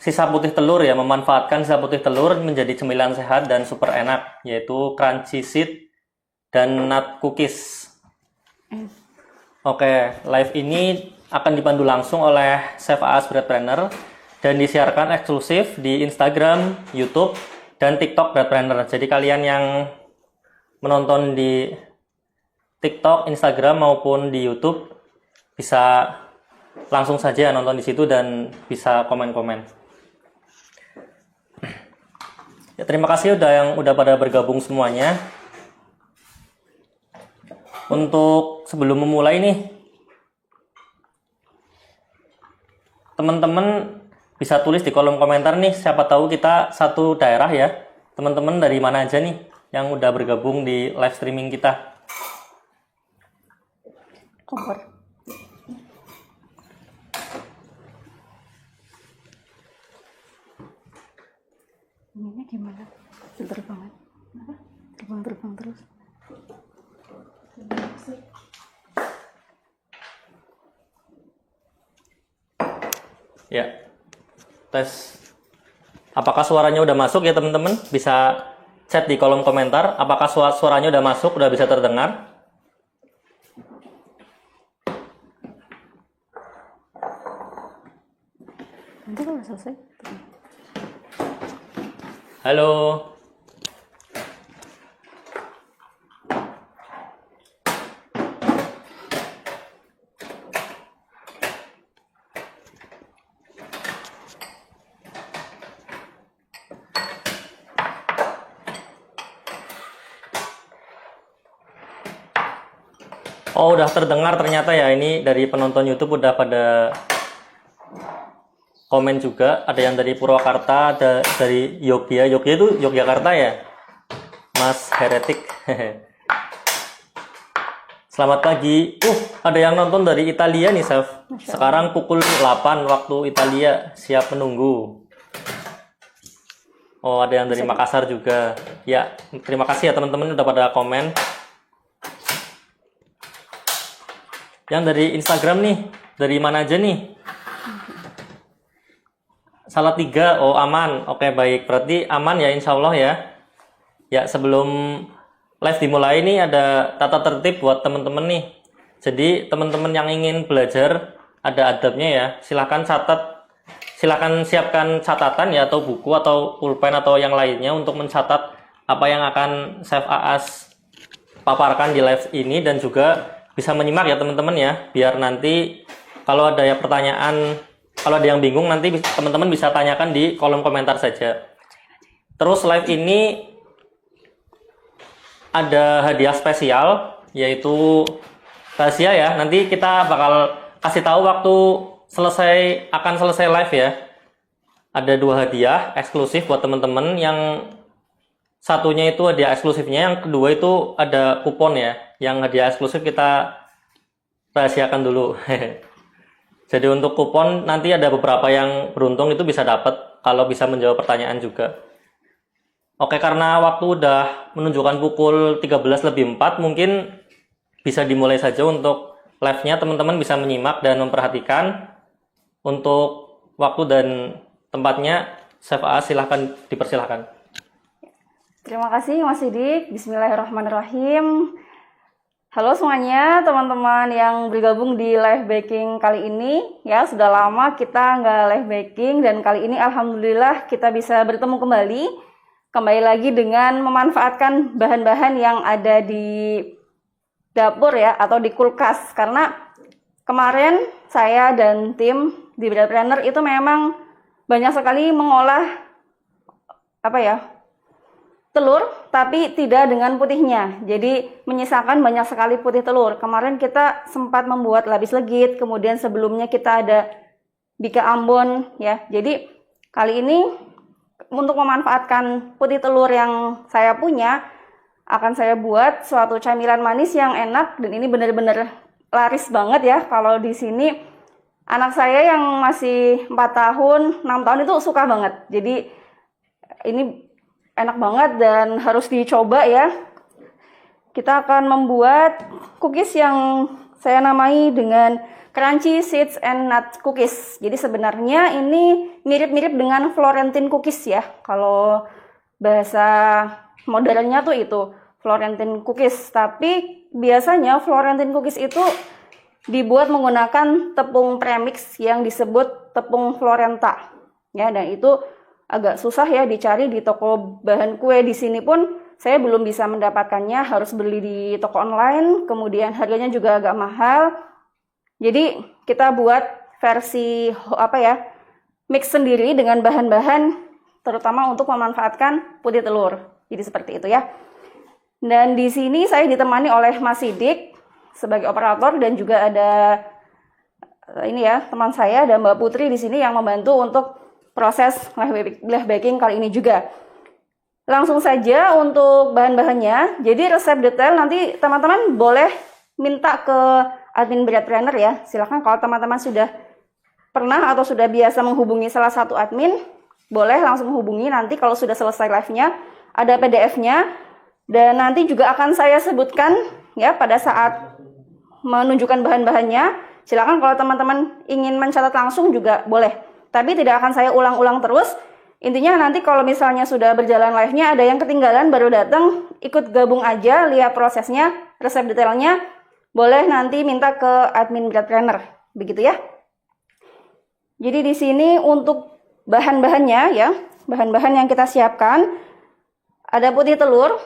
sisa putih telur ya, memanfaatkan sisa putih telur menjadi cemilan sehat dan super enak, yaitu crunchy seed dan nut cookies. Oke, live ini akan dipandu langsung oleh Chef Aas Bread Planner dan disiarkan eksklusif di Instagram, YouTube, dan TikTok Bread Planner. Jadi kalian yang menonton di TikTok, Instagram maupun di YouTube bisa langsung saja nonton di situ dan bisa komen-komen. Ya, terima kasih yang udah pada bergabung semuanya. Untuk sebelum memulai nih, teman-teman bisa tulis di kolom komentar nih, siapa tahu kita satu daerah ya. Teman-teman dari mana aja nih yang udah bergabung di live streaming kita? Kompor. Ini gimana? Filter banget. Apa? Terbang terus. Ya, tes. Apakah suaranya udah masuk ya teman-teman? Bisa chat di kolom komentar. Apakah suaranya udah masuk, udah bisa terdengar? Nanti kalau selesai. Halo. Oh, udah terdengar ternyata ya. Ini dari penonton YouTube udah pada komen juga. Ada yang dari Purwakarta, ada dari Yogyakarta. Yogyakarta itu Yogyakarta ya? Mas Heretik. Selamat pagi. Ada yang nonton dari Italia nih, Chef. Sekarang pukul 8 waktu Italia. Siap menunggu. Oh, ada yang dari Makassar juga. Ya, terima kasih ya teman-teman udah pada komen. Yang dari Instagram nih, dari mana aja nih? Salatiga, oh aman. Oke, baik. Berarti aman ya, insya Allah ya. Ya, sebelum live dimulai nih ada tata tertib buat teman-teman nih. Jadi, teman-teman yang ingin belajar, ada adabnya ya. Silahkan siapkan catatan ya, atau buku, atau pulpen, atau yang lainnya untuk mencatat apa yang akan Chef Aas paparkan di live ini, dan juga bisa menyimak ya teman-teman ya, biar nanti kalau ada ya pertanyaan, kalau ada yang bingung nanti teman-teman bisa tanyakan di kolom komentar saja. Terus live ini ada hadiah spesial, yaitu rahasia ya, nanti kita bakal kasih tahu waktu akan selesai live ya. Ada 2 hadiah eksklusif buat teman-teman, yang satunya itu hadiah eksklusifnya, yang kedua itu ada kupon ya. Yang hadiah eksklusif kita rahasiakan dulu. Jadi untuk kupon nanti ada beberapa yang beruntung itu bisa dapat kalau bisa menjawab pertanyaan juga. Oke, karena waktu udah menunjukkan pukul 13:04, mungkin bisa dimulai saja untuk live-nya. Teman-teman bisa menyimak dan memperhatikan. Untuk waktu dan tempatnya, Chef Aas silahkan dipersilahkan. Terima kasih Mas Sidik. Bismillahirrahmanirrahim. Halo semuanya, teman-teman yang bergabung di live baking kali ini. Ya, sudah lama kita nggak live baking, dan kali ini alhamdulillah kita bisa bertemu kembali. Kembali lagi dengan memanfaatkan bahan-bahan yang ada di dapur ya, atau di kulkas. Karena kemarin saya dan tim di Bread Planner itu memang banyak sekali mengolah telur, tapi tidak dengan putihnya. Jadi menyisakan banyak sekali putih telur. Kemarin kita sempat membuat lapis legit, kemudian sebelumnya kita ada bika ambon ya. Jadi kali ini untuk memanfaatkan putih telur yang saya punya, akan saya buat suatu camilan manis yang enak, dan ini benar-benar laris banget ya. Kalau di sini anak saya yang masih 4 tahun, 6 tahun itu suka banget. Jadi ini enak banget dan harus dicoba ya. Kita akan membuat cookies yang saya namai dengan Crunchy Seeds and Nut Cookies. Jadi sebenarnya ini mirip-mirip dengan Florentine Cookies ya. Kalau bahasa modernnya tuh itu Florentine Cookies. Tapi biasanya Florentine Cookies itu dibuat menggunakan tepung premix yang disebut tepung Florenta. Ya, dan itu agak susah ya dicari di toko bahan kue. Di sini pun saya belum bisa mendapatkannya, harus beli di toko online. Kemudian harganya juga agak mahal. Jadi kita buat versi mix sendiri dengan bahan-bahan terutama untuk memanfaatkan putih telur. Jadi seperti itu ya. Dan di sini saya ditemani oleh Mas Sidik sebagai operator dan juga ada teman saya dan Mbak Putri di sini yang membantu untuk proses live baking kali ini juga. Langsung saja untuk bahan-bahannya. Jadi resep detail nanti teman-teman boleh minta ke admin Bread Planner ya. Silahkan kalau teman-teman sudah pernah atau sudah biasa menghubungi salah satu admin, boleh langsung hubungi nanti kalau sudah selesai live-nya. Ada PDF-nya dan nanti juga akan saya sebutkan ya pada saat menunjukkan bahan-bahannya. Silahkan kalau teman-teman ingin mencatat langsung juga boleh. Tapi tidak akan saya ulang-ulang terus. Intinya nanti kalau misalnya sudah berjalan live-nya ada yang ketinggalan baru datang, ikut gabung aja, lihat prosesnya, resep detailnya. Boleh nanti minta ke admin Bread Planner, begitu ya. Jadi di sini untuk bahan-bahannya ya, bahan-bahan yang kita siapkan ada putih telur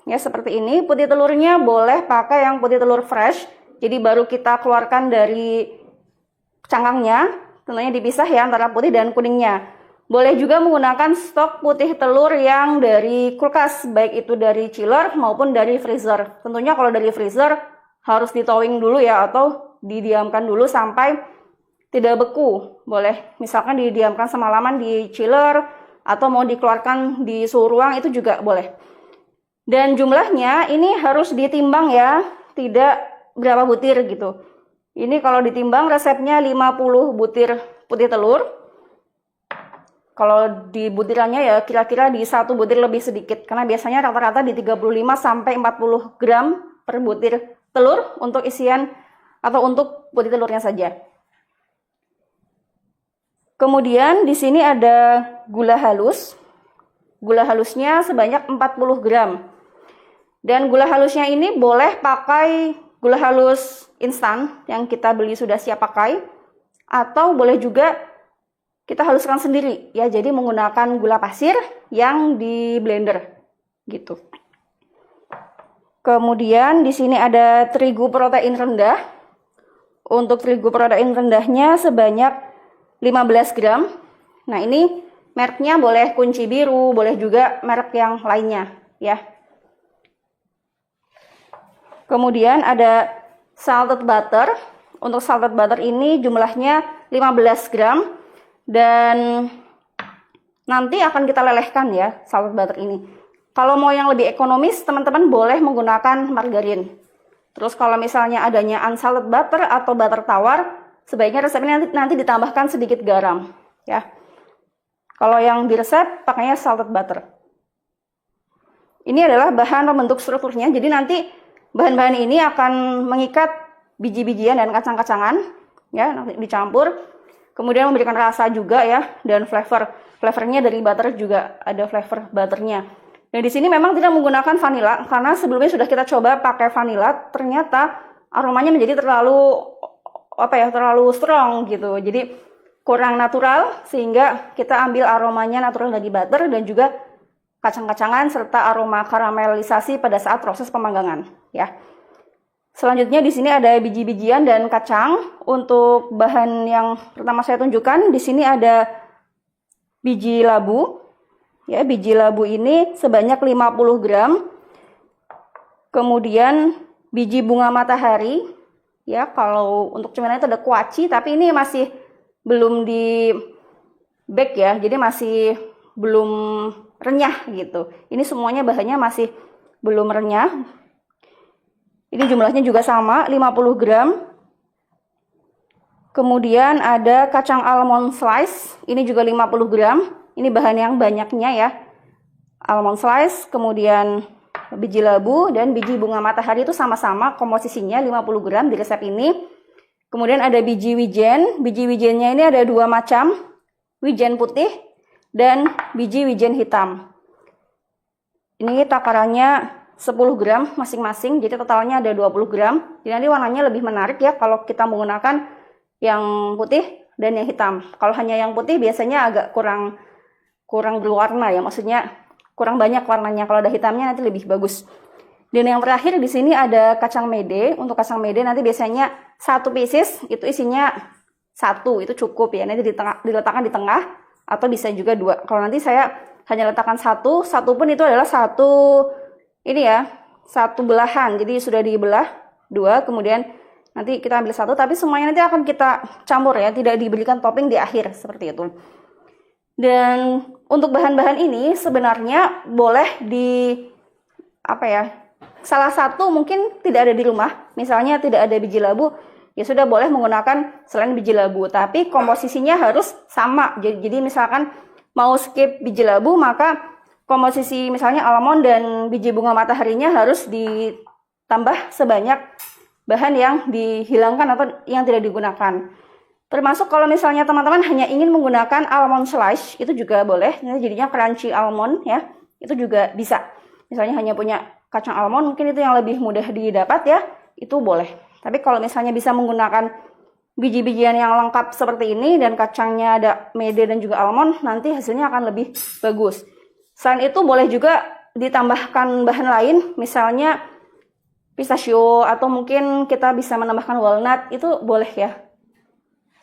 ya seperti ini. Putih telurnya boleh pakai yang putih telur fresh, jadi baru kita keluarkan dari cangkangnya, tentunya dipisah ya antara putih dan kuningnya. Boleh juga menggunakan stok putih telur yang dari kulkas, baik itu dari chiller maupun dari freezer. Tentunya kalau dari freezer harus ditowing dulu ya atau didiamkan dulu sampai tidak beku. Boleh misalkan didiamkan semalaman di chiller atau mau dikeluarkan di suhu ruang itu juga boleh. Dan jumlahnya ini harus ditimbang ya, tidak berapa butir gitu. Ini kalau ditimbang resepnya 50 butir putih telur. Kalau di butirannya ya kira-kira di 1 butir lebih sedikit karena biasanya rata-rata di 35 sampai 40 gram per butir telur untuk isian atau untuk putih telurnya saja. Kemudian di sini ada gula halus. Gula halusnya sebanyak 40 gram. Dan gula halusnya ini boleh pakai gula halus instan yang kita beli sudah siap pakai atau boleh juga kita haluskan sendiri ya. Jadi menggunakan gula pasir yang di blender gitu. Kemudian di sini ada terigu protein rendah. Untuk terigu protein rendahnya sebanyak 15 gram. Nah, ini mereknya boleh kunci biru, boleh juga merek yang lainnya ya. Kemudian ada salted butter. Untuk salted butter ini jumlahnya 15 gram dan nanti akan kita lelehkan ya salted butter ini. Kalau mau yang lebih ekonomis, teman-teman boleh menggunakan margarin. Terus kalau misalnya adanya unsalted butter atau butter tawar, sebaiknya resepnya nanti ditambahkan sedikit garam ya. Kalau yang di resep pakainya salted butter. Ini adalah bahan pembentuk strukturnya. Jadi nanti bahan-bahan ini akan mengikat biji-bijian dan kacang-kacangan ya, nanti dicampur. Kemudian memberikan rasa juga ya dan flavornya dari butter juga ada flavor butternya. Dan di sini memang tidak menggunakan vanila karena sebelumnya sudah kita coba pakai vanila, ternyata aromanya menjadi terlalu strong gitu. Jadi kurang natural sehingga kita ambil aromanya natural dari butter dan juga kacang-kacangan serta aroma karamelisasi pada saat proses pemanggangan ya. Selanjutnya di sini ada biji-bijian dan kacang. Untuk bahan yang pertama saya tunjukkan di sini ada biji labu. Ya, biji labu ini sebanyak 50 gram. Kemudian biji bunga matahari. Ya, kalau untuk cemilan itu ada kuaci, tapi ini masih belum di bake ya. Jadi masih belum renyah gitu. Ini semuanya bahannya masih belum renyah. Ini jumlahnya juga sama, 50 gram. Kemudian ada kacang almond slice, ini juga 50 gram. Ini bahan yang banyaknya ya. Almond slice, kemudian biji labu dan biji bunga matahari itu sama-sama komposisinya 50 gram di resep ini. Kemudian ada biji wijen. Biji wijennya ini ada 2 macam, wijen putih dan biji wijen hitam. Ini takarannya 10 gram masing-masing, jadi totalnya ada 20 gram. Jadi nanti warnanya lebih menarik ya kalau kita menggunakan yang putih dan yang hitam. Kalau hanya yang putih biasanya agak kurang berwarna ya, maksudnya kurang banyak warnanya. Kalau ada hitamnya nanti lebih bagus. Dan yang terakhir di sini ada kacang mede. Untuk kacang mede nanti biasanya 1 pieces itu isinya 1, itu cukup ya. Nanti diletakkan di tengah atau bisa juga 2. Kalau nanti saya hanya letakkan 1 pun itu adalah 1 belahan. Jadi sudah dibelah 2, kemudian nanti kita ambil 1, tapi semuanya nanti akan kita campur ya, tidak diberikan topping di akhir seperti itu. Dan untuk bahan-bahan ini sebenarnya boleh salah satu mungkin tidak ada di rumah, misalnya tidak ada biji labu, ya sudah boleh menggunakan selain biji labu, tapi komposisinya harus sama. Jadi misalkan mau skip biji labu, maka komposisi misalnya almond dan biji bunga mataharinya harus ditambah sebanyak bahan yang dihilangkan atau yang tidak digunakan. Termasuk kalau misalnya teman-teman hanya ingin menggunakan almond slice, itu juga boleh. Jadinya crunchy almond ya, itu juga bisa. Misalnya hanya punya kacang almond, mungkin itu yang lebih mudah didapat ya, itu boleh. Tapi kalau misalnya bisa menggunakan biji-bijian yang lengkap seperti ini dan kacangnya ada mede dan juga almond, nanti hasilnya akan lebih bagus. Selain itu boleh juga ditambahkan bahan lain, misalnya pistachio atau mungkin kita bisa menambahkan walnut, itu boleh ya.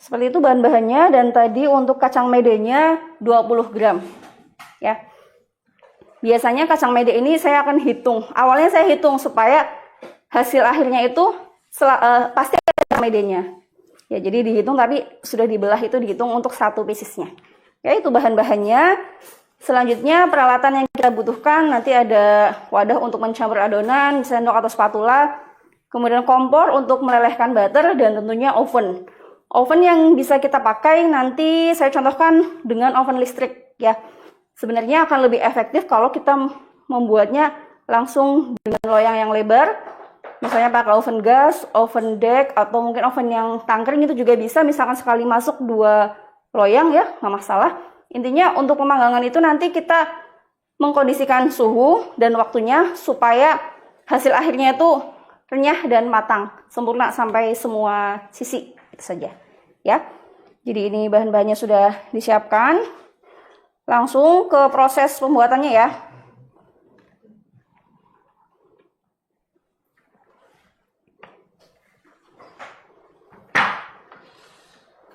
Seperti itu bahan-bahannya. Dan tadi untuk kacang medenya 20 gram ya. Biasanya kacang mede ini saya akan hitung. Awalnya saya hitung supaya hasil akhirnya itu pasti ada kacang medenya. Ya, jadi dihitung, tapi sudah dibelah itu dihitung untuk 1 piecesnya. Ya, itu bahan-bahannya. Selanjutnya peralatan yang kita butuhkan, nanti ada wadah untuk mencampur adonan, sendok atau spatula, kemudian kompor untuk melelehkan butter, dan tentunya oven. Oven yang bisa kita pakai nanti saya contohkan dengan oven listrik ya. Sebenarnya akan lebih efektif kalau kita membuatnya langsung dengan loyang yang lebar. Misalnya pakai oven gas, oven deck, atau mungkin oven yang tangkring itu juga bisa. Misalkan sekali masuk 2 loyang ya, nggak masalah. Intinya untuk pemanggangan itu nanti kita mengkondisikan suhu dan waktunya supaya hasil akhirnya itu renyah dan matang, sempurna sampai semua sisi. Itu saja ya. Jadi ini bahan-bahannya sudah disiapkan. Langsung ke proses pembuatannya ya.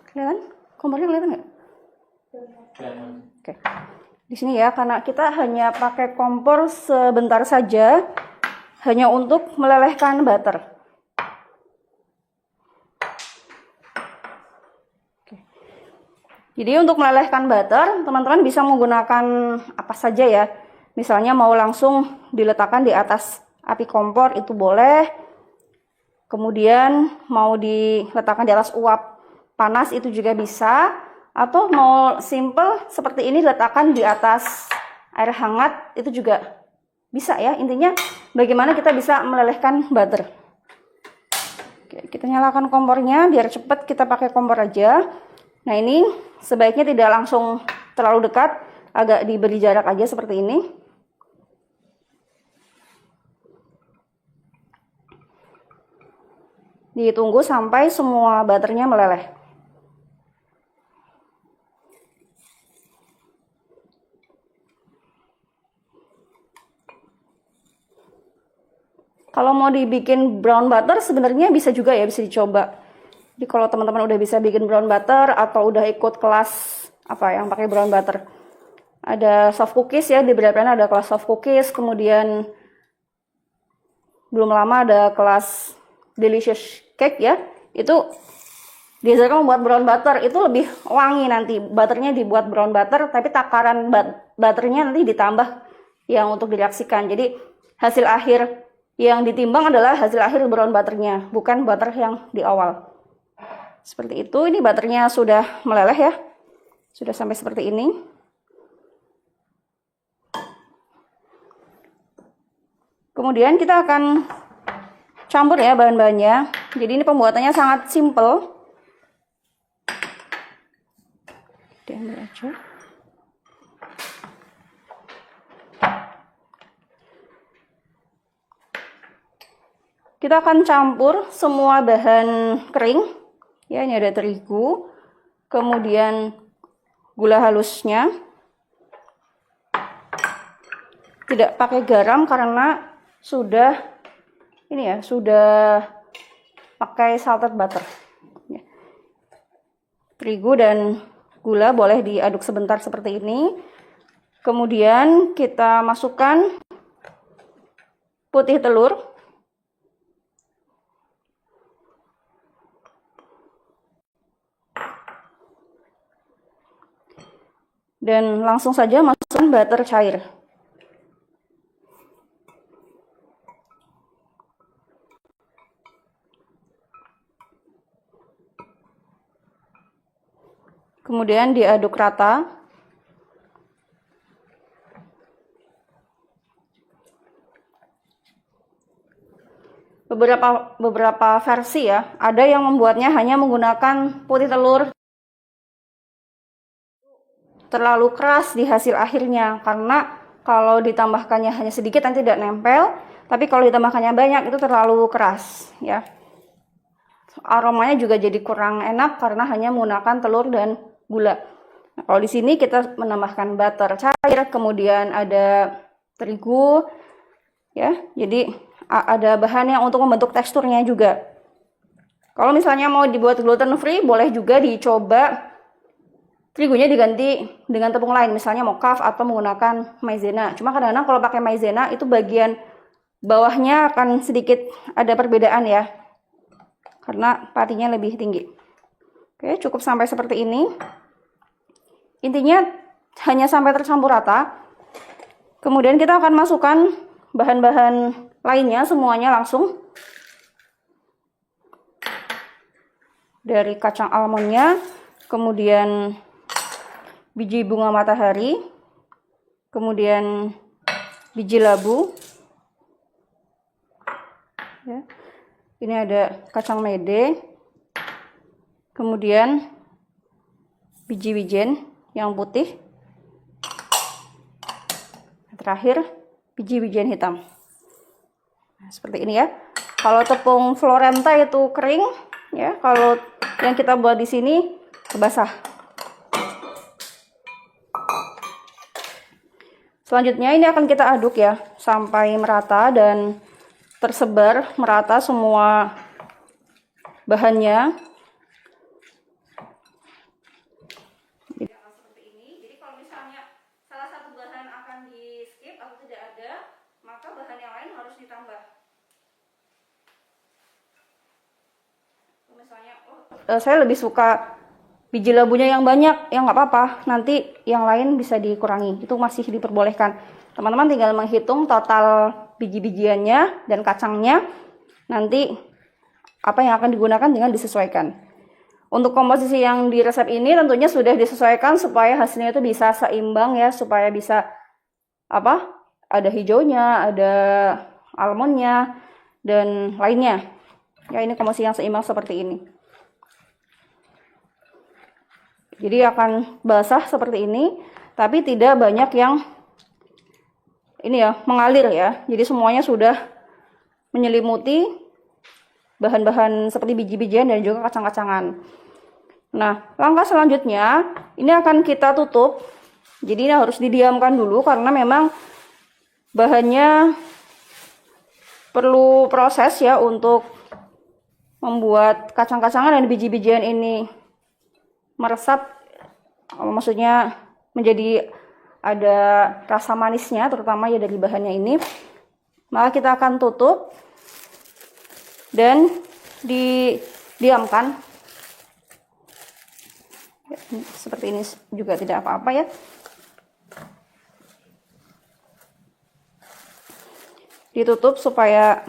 Kelihatan? Kompornya kelihatan nggak? Oke. Di sini ya, karena kita hanya pakai kompor sebentar saja, hanya untuk melelehkan butter. Oke. Jadi untuk melelehkan butter, teman-teman bisa menggunakan apa saja ya. Misalnya mau langsung diletakkan di atas api kompor, itu boleh. Kemudian mau diletakkan di atas uap panas, itu juga bisa. Atau mau simple seperti ini, letakkan di atas air hangat, itu juga bisa ya. Intinya bagaimana kita bisa melelehkan butter. Oke, kita nyalakan kompornya biar cepat, kita pakai kompor aja. Nah, ini sebaiknya tidak langsung terlalu dekat, agak diberi jarak aja seperti ini. Ditunggu sampai semua butternya meleleh. Kalau mau dibikin brown butter sebenarnya bisa juga ya, bisa dicoba. Jadi kalau teman-teman udah bisa bikin brown butter atau udah ikut kelas apa yang pakai brown butter, ada soft cookies ya, di beberapa ada kelas soft cookies, kemudian belum lama ada kelas delicious cake ya, itu diajarkan membuat brown butter, itu lebih wangi nanti, butternya dibuat brown butter, tapi takaran butternya nanti ditambah yang untuk direaksikan. Jadi hasil akhir yang ditimbang adalah hasil akhir brown butternya, bukan butter yang di awal. Seperti itu. Ini butternya sudah meleleh ya, sudah sampai seperti ini. Kemudian kita akan campur ya bahan-bahannya. Jadi ini pembuatannya sangat simple. Diambil aja. Kita akan campur semua bahan kering. Ya, ini ada terigu, kemudian gula halusnya. Tidak pakai garam karena sudah pakai salted butter. Ya. Terigu dan gula boleh diaduk sebentar seperti ini. Kemudian kita masukkan putih telur. Dan langsung saja masukkan butter cair. Kemudian diaduk rata. Beberapa versi ya, ada yang membuatnya hanya menggunakan putih telur. Terlalu keras di hasil akhirnya, karena kalau ditambahkannya hanya sedikit nanti tidak nempel, tapi kalau ditambahkannya banyak itu terlalu keras ya. Aromanya juga jadi kurang enak karena hanya menggunakan telur dan gula. Nah, kalau di sini kita menambahkan butter cair, kemudian ada terigu ya. Jadi ada bahan yang untuk membentuk teksturnya juga. Kalau misalnya mau dibuat gluten free, boleh juga dicoba terigunya diganti dengan tepung lain, misalnya mocaf atau menggunakan maizena. Cuma kadang-kadang kalau pakai maizena itu bagian bawahnya akan sedikit ada perbedaan ya, karena patinya lebih tinggi. Oke, cukup sampai seperti ini. Intinya hanya sampai tercampur rata. Kemudian kita akan masukkan bahan-bahan lainnya semuanya langsung. Dari kacang almondnya, kemudian biji bunga matahari, kemudian biji labu. Ya. Ini ada kacang mede, kemudian biji wijen yang putih, terakhir biji wijen hitam. Nah, seperti ini ya. Kalau tepung Florenta itu kering, ya. Kalau yang kita buat di sini basah. Selanjutnya ini akan kita aduk ya sampai merata dan tersebar merata semua bahannya. Seperti ini. Jadi kalau misalnya salah satu bahan akan di skip atau tidak ada, maka bahan yang lain harus ditambah. Misalnya, saya lebih suka biji labunya yang banyak, ya nggak apa-apa, nanti yang lain bisa dikurangi, itu masih diperbolehkan. Teman-teman tinggal menghitung total biji-bijiannya dan kacangnya, nanti apa yang akan digunakan tinggal disesuaikan. Untuk komposisi yang di resep ini tentunya sudah disesuaikan supaya hasilnya itu bisa seimbang ya, supaya bisa ada hijaunya, ada almondnya, dan lainnya. Ya, ini komposisi yang seimbang seperti ini. Jadi akan basah seperti ini, tapi tidak banyak yang ini ya, mengalir ya. Jadi semuanya sudah menyelimuti bahan-bahan seperti biji-bijian dan juga kacang-kacangan. Nah, langkah selanjutnya ini akan kita tutup. Jadi ini harus didiamkan dulu karena memang bahannya perlu proses ya untuk membuat kacang-kacangan dan biji-bijian ini meresap, maksudnya menjadi ada rasa manisnya, terutama ya dari bahannya ini. Maka kita akan tutup dan didiamkan. Seperti ini juga tidak apa-apa ya. Ditutup supaya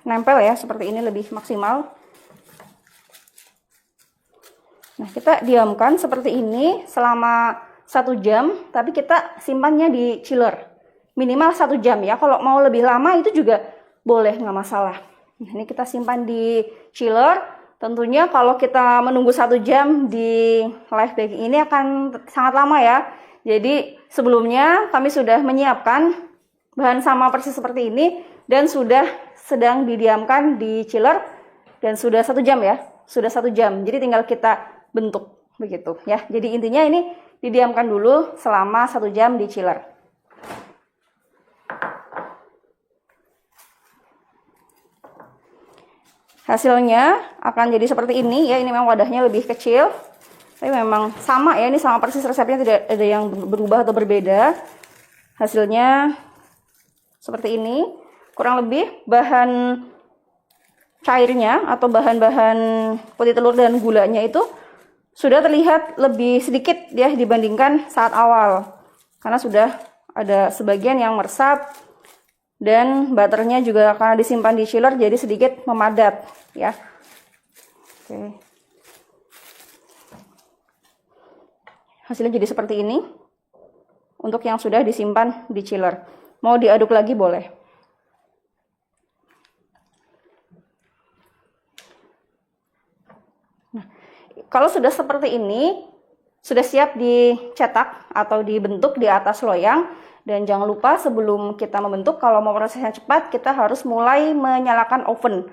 nempel ya, seperti ini lebih maksimal. Nah, kita diamkan seperti ini selama 1 jam, tapi kita simpannya di chiller. minimal 1 jam ya. Kalau mau lebih lama itu juga boleh, nggak masalah. Nah, ini kita simpan di chiller. Tentunya kalau kita menunggu 1 jam di live baking ini akan sangat lama ya. Jadi sebelumnya kami sudah menyiapkan bahan sama persis seperti ini dan sudah sedang didiamkan di chiller dan sudah 1 jam ya. Sudah 1 jam. Jadi tinggal kita bentuk begitu ya. Jadi intinya ini didiamkan dulu selama 1 jam di chiller. Hasilnya akan jadi seperti ini ya. Ini memang wadahnya lebih kecil, tapi memang sama ya. Ini sama persis resepnya, tidak ada yang berubah atau berbeda. Hasilnya seperti ini. Kurang lebih bahan cairnya atau bahan-bahan putih telur dan gulanya itu sudah terlihat lebih sedikit ya dibandingkan saat awal. Karena sudah ada sebagian yang meresap. Dan butternya juga karena disimpan di chiller jadi sedikit memadat ya. Oke. Hasilnya jadi seperti ini untuk yang sudah disimpan di chiller. Mau diaduk lagi boleh. Nah, kalau sudah seperti ini, sudah siap dicetak atau dibentuk di atas loyang. Dan jangan lupa sebelum kita membentuk, kalau mau prosesnya cepat, kita harus mulai menyalakan oven.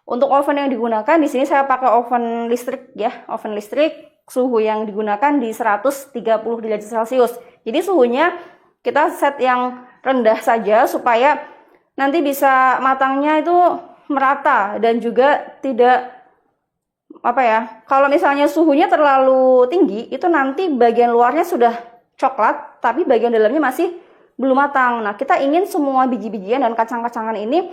Untuk oven yang digunakan, di sini saya pakai oven listrik ya, oven listrik. Suhu yang digunakan di 130 derajat Celcius. Jadi suhunya kita set yang rendah saja supaya nanti bisa matangnya itu merata dan juga tidak kalau misalnya suhunya terlalu tinggi, itu nanti bagian luarnya sudah coklat, tapi bagian dalamnya masih belum matang. Nah, kita ingin semua biji-bijian dan kacang-kacangan ini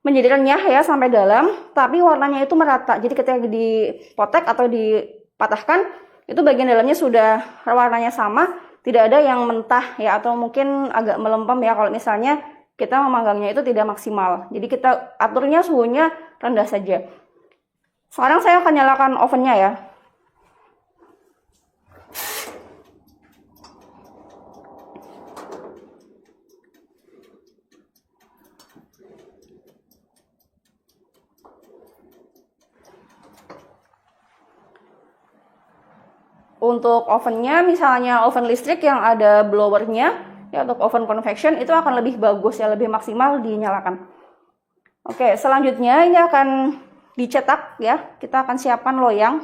menjadi renyah ya sampai dalam, tapi warnanya itu merata. Jadi ketika dipotek atau dipatahkan, itu bagian dalamnya sudah warnanya sama, tidak ada yang mentah ya atau mungkin agak melempem ya kalau misalnya kita memanggangnya itu tidak maksimal. Jadi kita aturnya suhunya rendah saja. Sekarang saya akan nyalakan ovennya ya. Untuk ovennya, misalnya oven listrik yang ada blowernya, ya untuk oven convection itu akan lebih bagus ya, lebih maksimal dinyalakan. Oke, selanjutnya ini akan dicetak ya. Kita akan siapkan loyang.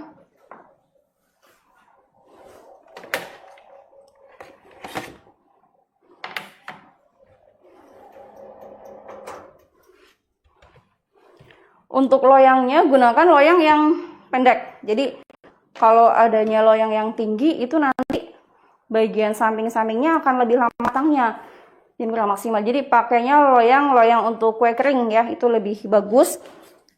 Untuk loyangnya gunakan loyang yang pendek. Jadi kalau adanya loyang yang tinggi itu nanti bagian samping-sampingnya akan lebih lama matangnya, jadi kurang maksimal. Jadi pakainya loyang untuk kue kering ya, itu lebih bagus.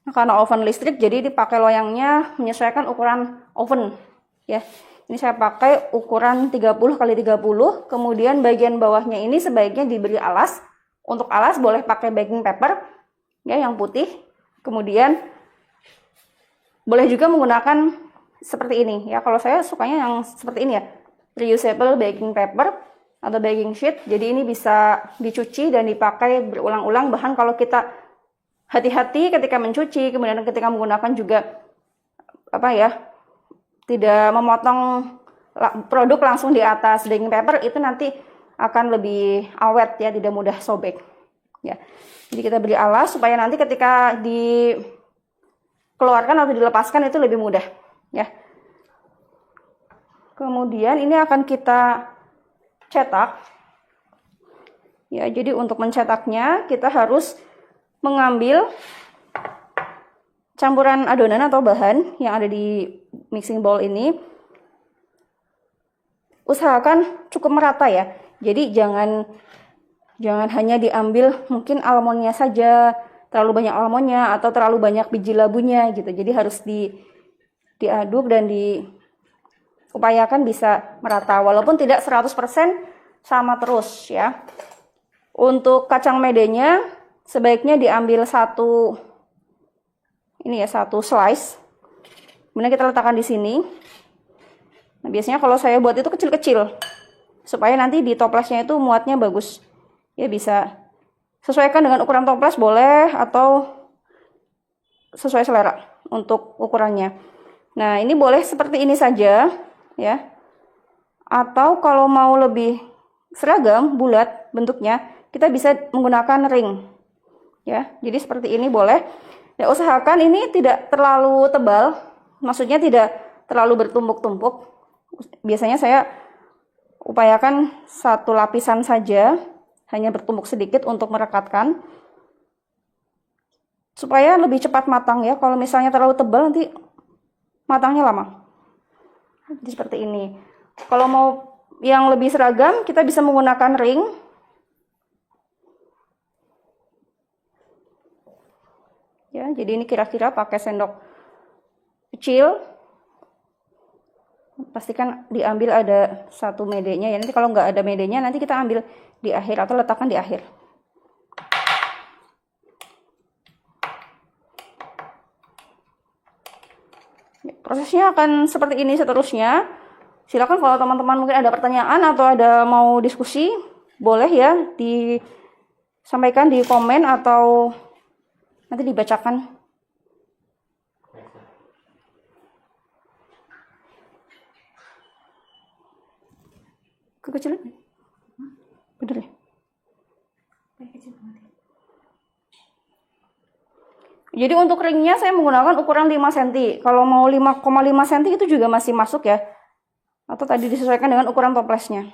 Nah, karena oven listrik jadi dipakai loyangnya menyesuaikan ukuran oven ya. Ini saya pakai ukuran 30x30. Kemudian bagian bawahnya ini sebaiknya diberi alas. Untuk alas boleh pakai baking paper ya yang putih. Kemudian boleh juga menggunakan seperti ini ya. Kalau saya sukanya yang seperti ini ya, reusable baking paper atau baking sheet. Jadi ini bisa dicuci dan dipakai berulang-ulang. Bahkan kalau kita hati-hati ketika mencuci, kemudian ketika menggunakan juga tidak memotong produk langsung di atas baking paper, itu nanti akan lebih awet ya, tidak mudah sobek ya. Jadi kita beri alas supaya nanti ketika dikeluarkan atau dilepaskan itu lebih mudah ya. Kemudian ini akan kita cetak ya. Jadi untuk mencetaknya kita harus mengambil campuran adonan atau bahan yang ada di mixing bowl ini. Usahakan cukup merata ya. Jadi jangan hanya diambil mungkin almondnya saja, terlalu banyak almondnya atau terlalu banyak biji labunya gitu. Jadi harus diaduk dan diupayakan bisa merata walaupun tidak 100% sama terus ya. Untuk kacang medenya sebaiknya diambil satu slice. Kemudian kita letakkan di sini. Nah, biasanya kalau saya buat itu kecil-kecil supaya nanti di toplesnya itu muatnya bagus. Ya bisa sesuaikan dengan ukuran toples boleh atau sesuai selera untuk ukurannya. Nah, ini boleh seperti ini saja ya. Atau kalau mau lebih seragam, bulat bentuknya, kita bisa menggunakan ring. Ya, jadi seperti ini boleh. Ya, usahakan ini tidak terlalu tebal, maksudnya tidak terlalu bertumpuk-tumpuk. Biasanya saya upayakan satu lapisan saja, hanya bertumpuk sedikit untuk merekatkan, supaya lebih cepat matang ya. Kalau misalnya terlalu tebal nanti matangnya lama. Jadi seperti ini. Kalau mau yang lebih seragam, kita bisa menggunakan ring. Ya, jadi ini kira-kira pakai sendok kecil. Pastikan diambil ada satu medenya ya. Nanti kalau nggak ada medenya, nanti kita ambil di akhir atau letakkan di akhir. Ya, prosesnya akan seperti ini seterusnya. Silakan kalau teman-teman mungkin ada pertanyaan atau ada mau diskusi, boleh ya disampaikan di komen atau nanti dibacakan. Kekecilan? Bener ya? Jadi untuk ringnya saya menggunakan ukuran 5 cm. Kalau mau 5,5 cm itu juga masih masuk ya. Atau tadi disesuaikan dengan ukuran toplesnya.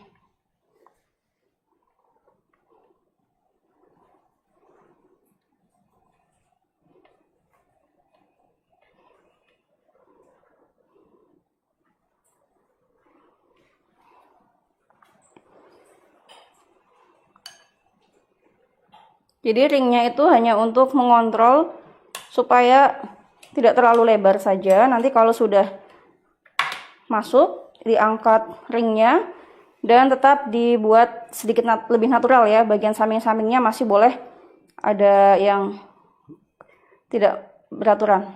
Jadi ringnya itu hanya untuk mengontrol supaya tidak terlalu lebar saja. Nanti kalau sudah masuk, diangkat ringnya dan tetap dibuat sedikit lebih natural ya. Bagian samping-sampingnya masih boleh ada yang tidak beraturan.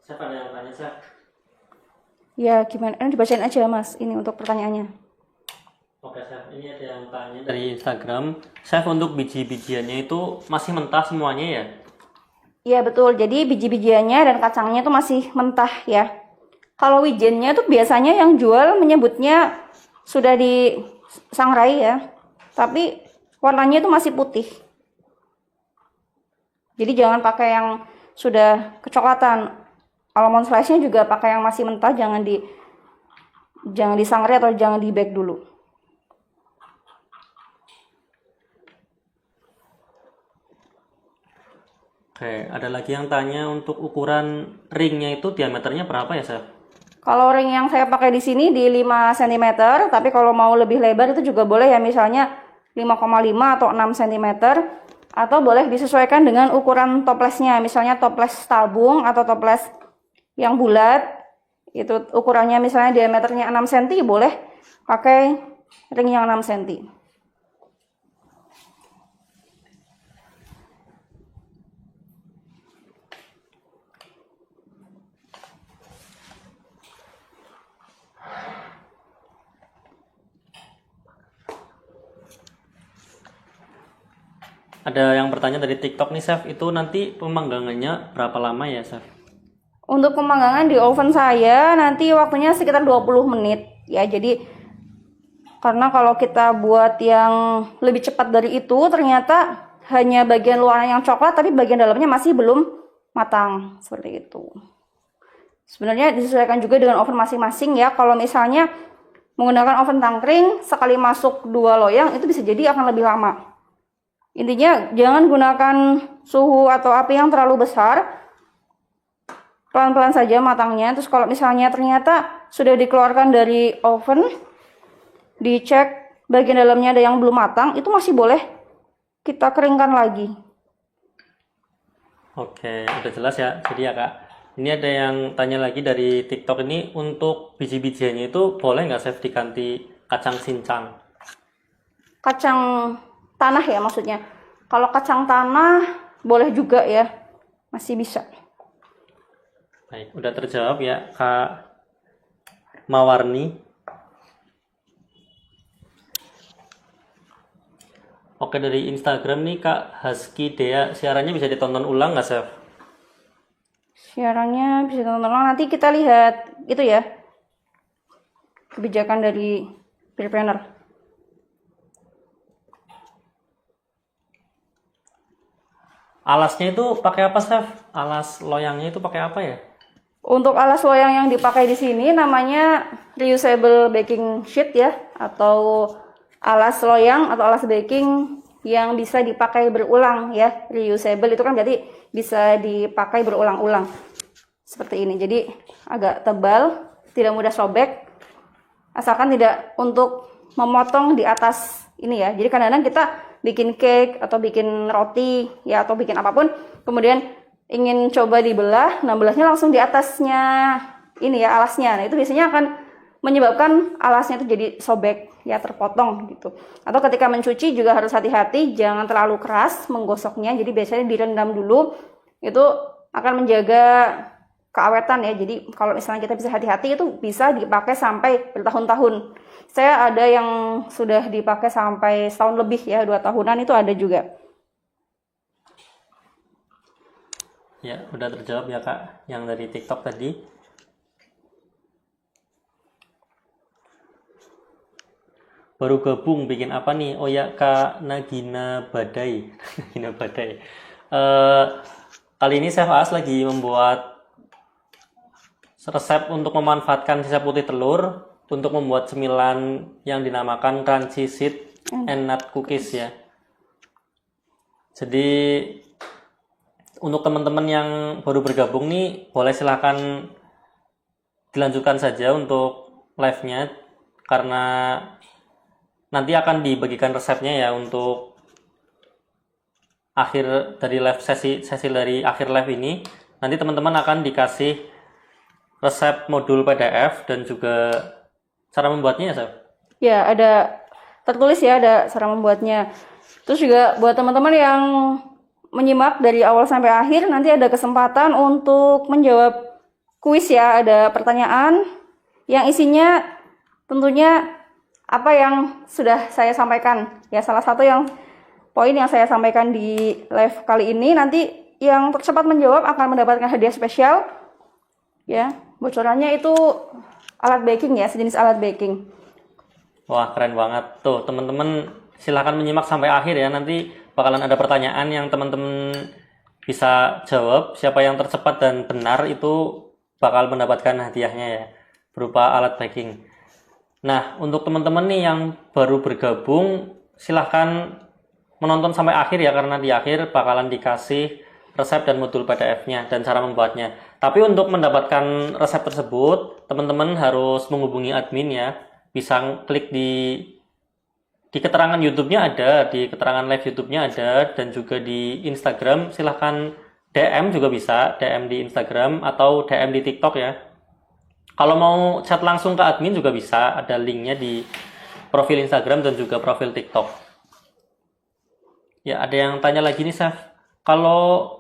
Chef ada yang tanya, Chef? Ya gimana? Dibacain aja Mas, ini untuk pertanyaannya. Oke, Chef. Ini ada yang tanya dari Instagram. Chef, untuk biji-bijiannya itu masih mentah semuanya ya? Iya betul, jadi biji-bijiannya dan kacangnya itu masih mentah ya. Kalau wijennya itu biasanya yang jual menyebutnya sudah disangrai ya, tapi warnanya itu masih putih. Jadi jangan pakai yang sudah kecoklatan. Almond slice-nya juga pakai yang masih mentah, jangan disangrai atau jangan di bake dulu. Oke, ada lagi yang tanya untuk ukuran ringnya itu diameternya berapa ya, Chef? Kalau ring yang saya pakai di sini di 5 cm, tapi kalau mau lebih lebar itu juga boleh ya, misalnya 5,5 atau 6 cm. Atau boleh disesuaikan dengan ukuran toplesnya, misalnya toples tabung atau toples yang bulat, itu ukurannya misalnya diameternya 6 cm, boleh pakai ring yang 6 cm. Ada yang bertanya dari TikTok nih, Chef, itu nanti pemanggangannya berapa lama ya, Chef? Untuk pemanggangan di oven saya nanti waktunya sekitar 20 menit ya. Jadi karena kalau kita buat yang lebih cepat dari itu, ternyata hanya bagian luarnya yang coklat tapi bagian dalamnya masih belum matang, seperti itu. Sebenarnya disesuaikan juga dengan oven masing-masing ya. Kalau misalnya menggunakan oven tangkring, sekali masuk 2 loyang itu bisa jadi akan lebih lama. Intinya jangan gunakan suhu atau api yang terlalu besar, pelan-pelan saja matangnya. Terus kalau misalnya ternyata sudah dikeluarkan dari oven, dicek bagian dalamnya ada yang belum matang, itu masih boleh kita keringkan lagi. Oke, udah jelas ya. Jadi ya Kak, ini ada yang tanya lagi dari TikTok ini, untuk biji-bijiannya itu boleh nggak chef diganti kacang cincang? Kacang tanah ya maksudnya. Kalau kacang tanah boleh juga ya, masih bisa. Baik, udah terjawab ya Kak Mawarni. Oke, dari Instagram nih Kak Husky Dea, siarannya bisa ditonton ulang nggak chef? Siarannya bisa tonton ulang. Nanti kita lihat itu ya, kebijakan dari prepreneur. Alasnya itu pakai apa chef? Alas loyangnya itu pakai apa ya? Untuk alas loyang yang dipakai di sini namanya reusable baking sheet ya, atau alas loyang atau alas baking yang bisa dipakai berulang ya. Reusable itu kan berarti bisa dipakai berulang-ulang. Seperti ini. Jadi agak tebal, tidak mudah sobek. Asalkan tidak untuk memotong di atas ini ya. Jadi kadang-kadang kita bikin cake atau bikin roti ya, atau bikin apapun, kemudian ingin coba dibelah, nah belahnya langsung di atasnya ini ya, alasnya. Nah itu biasanya akan menyebabkan alasnya itu jadi sobek ya, terpotong gitu. Atau ketika mencuci juga harus hati-hati, jangan terlalu keras menggosoknya. Jadi biasanya direndam dulu, itu akan menjaga keawetan ya. Jadi kalau misalnya kita bisa hati-hati, itu bisa dipakai sampai bertahun-tahun. Saya ada yang sudah dipakai sampai setahun lebih ya, 2 tahunan itu ada juga. Ya, udah terjawab ya Kak, yang dari TikTok tadi. Baru gabung bikin apa nih? Oh ya Kak Nagina Badai. Nagina Badai. Kali ini Chef Aas lagi membuat resep untuk memanfaatkan sisa putih telur untuk membuat cemilan yang dinamakan crunchy seed and nut cookies ya. Jadi untuk teman-teman yang baru bergabung nih, boleh silahkan dilanjutkan saja untuk live-nya, karena nanti akan dibagikan resepnya ya untuk akhir dari live sesi dari akhir live ini. Nanti teman-teman akan dikasih resep modul PDF dan juga cara membuatnya ya, Chef? Ya, ada tertulis ya, ada cara membuatnya. Terus juga buat teman-teman yang menyimak dari awal sampai akhir, nanti ada kesempatan untuk menjawab kuis ya. Ada pertanyaan yang isinya tentunya apa yang sudah saya sampaikan. Ya, salah satu yang poin yang saya sampaikan di live kali ini, nanti yang tercepat menjawab akan mendapatkan hadiah spesial. Ya, bocorannya itu alat baking ya, sejenis alat baking. Wah, keren banget. Tuh, teman-teman silahkan menyimak sampai akhir ya. Nanti bakalan ada pertanyaan yang teman-teman bisa jawab. Siapa yang tercepat dan benar itu bakal mendapatkan hadiahnya ya, berupa alat baking. Nah, untuk teman-teman nih yang baru bergabung, silahkan menonton sampai akhir ya, karena di akhir bakalan dikasih resep dan modul PDF-nya dan cara membuatnya. Tapi untuk mendapatkan resep tersebut, teman-teman harus menghubungi admin ya. Bisa klik di keterangan YouTube-nya ada, di keterangan live YouTube-nya ada, dan juga di Instagram. Silahkan DM juga bisa, DM di Instagram atau DM di TikTok ya. Kalau mau chat langsung ke admin juga bisa, ada linknya di profil Instagram dan juga profil TikTok. Ya, ada yang tanya lagi nih, Chef. Kalau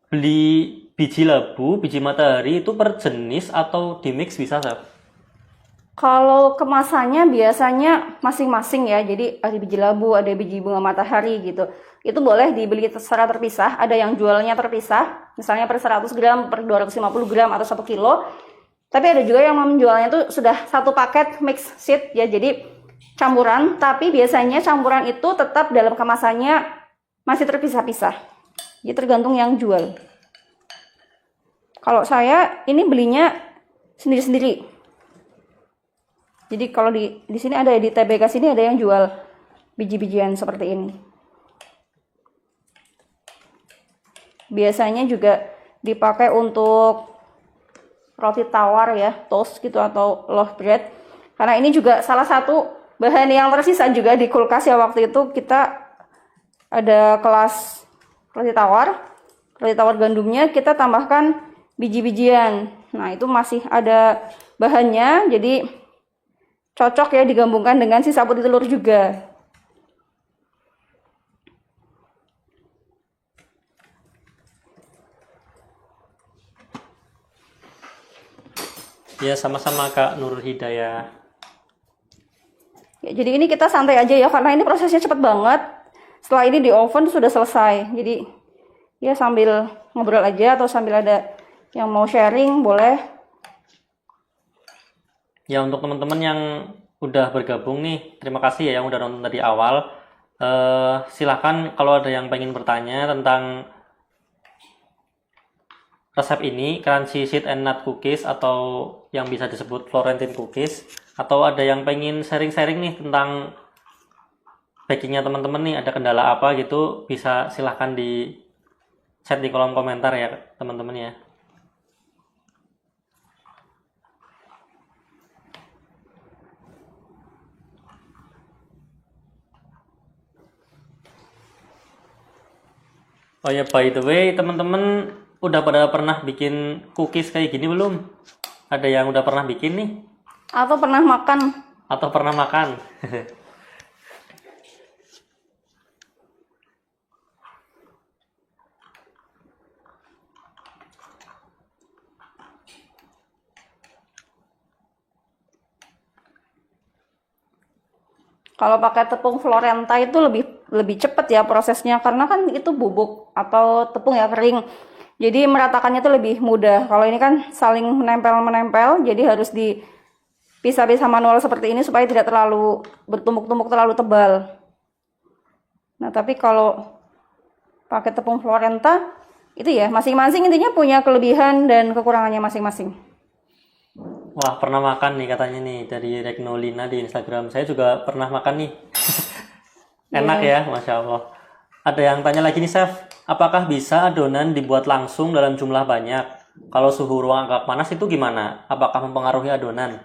beli biji labu, biji matahari itu per jenis atau di mix bisa, Chef? Kalau kemasannya biasanya masing-masing ya, jadi ada biji labu, ada biji bunga matahari gitu. Itu boleh dibeli secara terpisah, ada yang jualnya terpisah, misalnya per 100 gram, per 250 gram, atau 1 kilo. Tapi ada juga yang menjualnya itu sudah satu paket mix seed ya, jadi campuran, tapi biasanya campuran itu tetap dalam kemasannya masih terpisah-pisah. Jadi tergantung yang jual. Kalau saya ini belinya sendiri-sendiri. Jadi kalau di sini ada, di TBK sini ada yang jual biji-bijian seperti ini. Biasanya juga dipakai untuk roti tawar ya, toast gitu atau loaf bread. Karena ini juga salah satu bahan yang tersisa juga di kulkas ya, waktu itu kita ada kelas roti tawar gandumnya kita tambahkan biji-bijian. Nah, itu masih ada bahannya, jadi cocok ya digabungkan dengan sisa putih telur juga. Ya, sama-sama Kak Nur Hidayah. Ya, jadi ini kita santai aja ya, karena ini prosesnya cepet banget. Setelah ini di oven sudah selesai. Jadi ya sambil ngobrol aja atau sambil ada yang mau sharing boleh. Ya, untuk teman-teman yang udah bergabung nih, terima kasih ya yang udah nonton dari awal. Silahkan kalau ada yang pengen bertanya tentang resep ini, crunchy seed and nut cookies atau yang bisa disebut Florentine cookies, atau ada yang pengen sharing-sharing nih tentang bakingnya teman-teman nih, ada kendala apa gitu, bisa silahkan di chat di kolom komentar ya teman-teman ya. Oh ya, by the way, teman-teman udah pada pernah bikin cookies kayak gini belum? Ada yang udah pernah bikin nih? Atau pernah makan? Atau pernah makan? Kalau pakai tepung Florenta itu lebih cepat ya prosesnya, karena kan itu bubuk atau tepung ya kering. Jadi meratakannya itu lebih mudah. Kalau ini kan saling menempel-menempel, jadi harus dipisah-pisah manual seperti ini supaya tidak terlalu bertumpuk-tumpuk terlalu tebal. Nah, tapi kalau pakai tepung Florenta itu ya masing-masing intinya punya kelebihan dan kekurangannya masing-masing. Wah, pernah makan nih katanya nih dari Regnolina di Instagram. Saya juga pernah makan nih. Enak ya, Masya Allah. Ada yang tanya lagi nih, Chef. Apakah bisa adonan dibuat langsung dalam jumlah banyak? Kalau suhu ruang agak panas itu gimana? Apakah mempengaruhi adonan?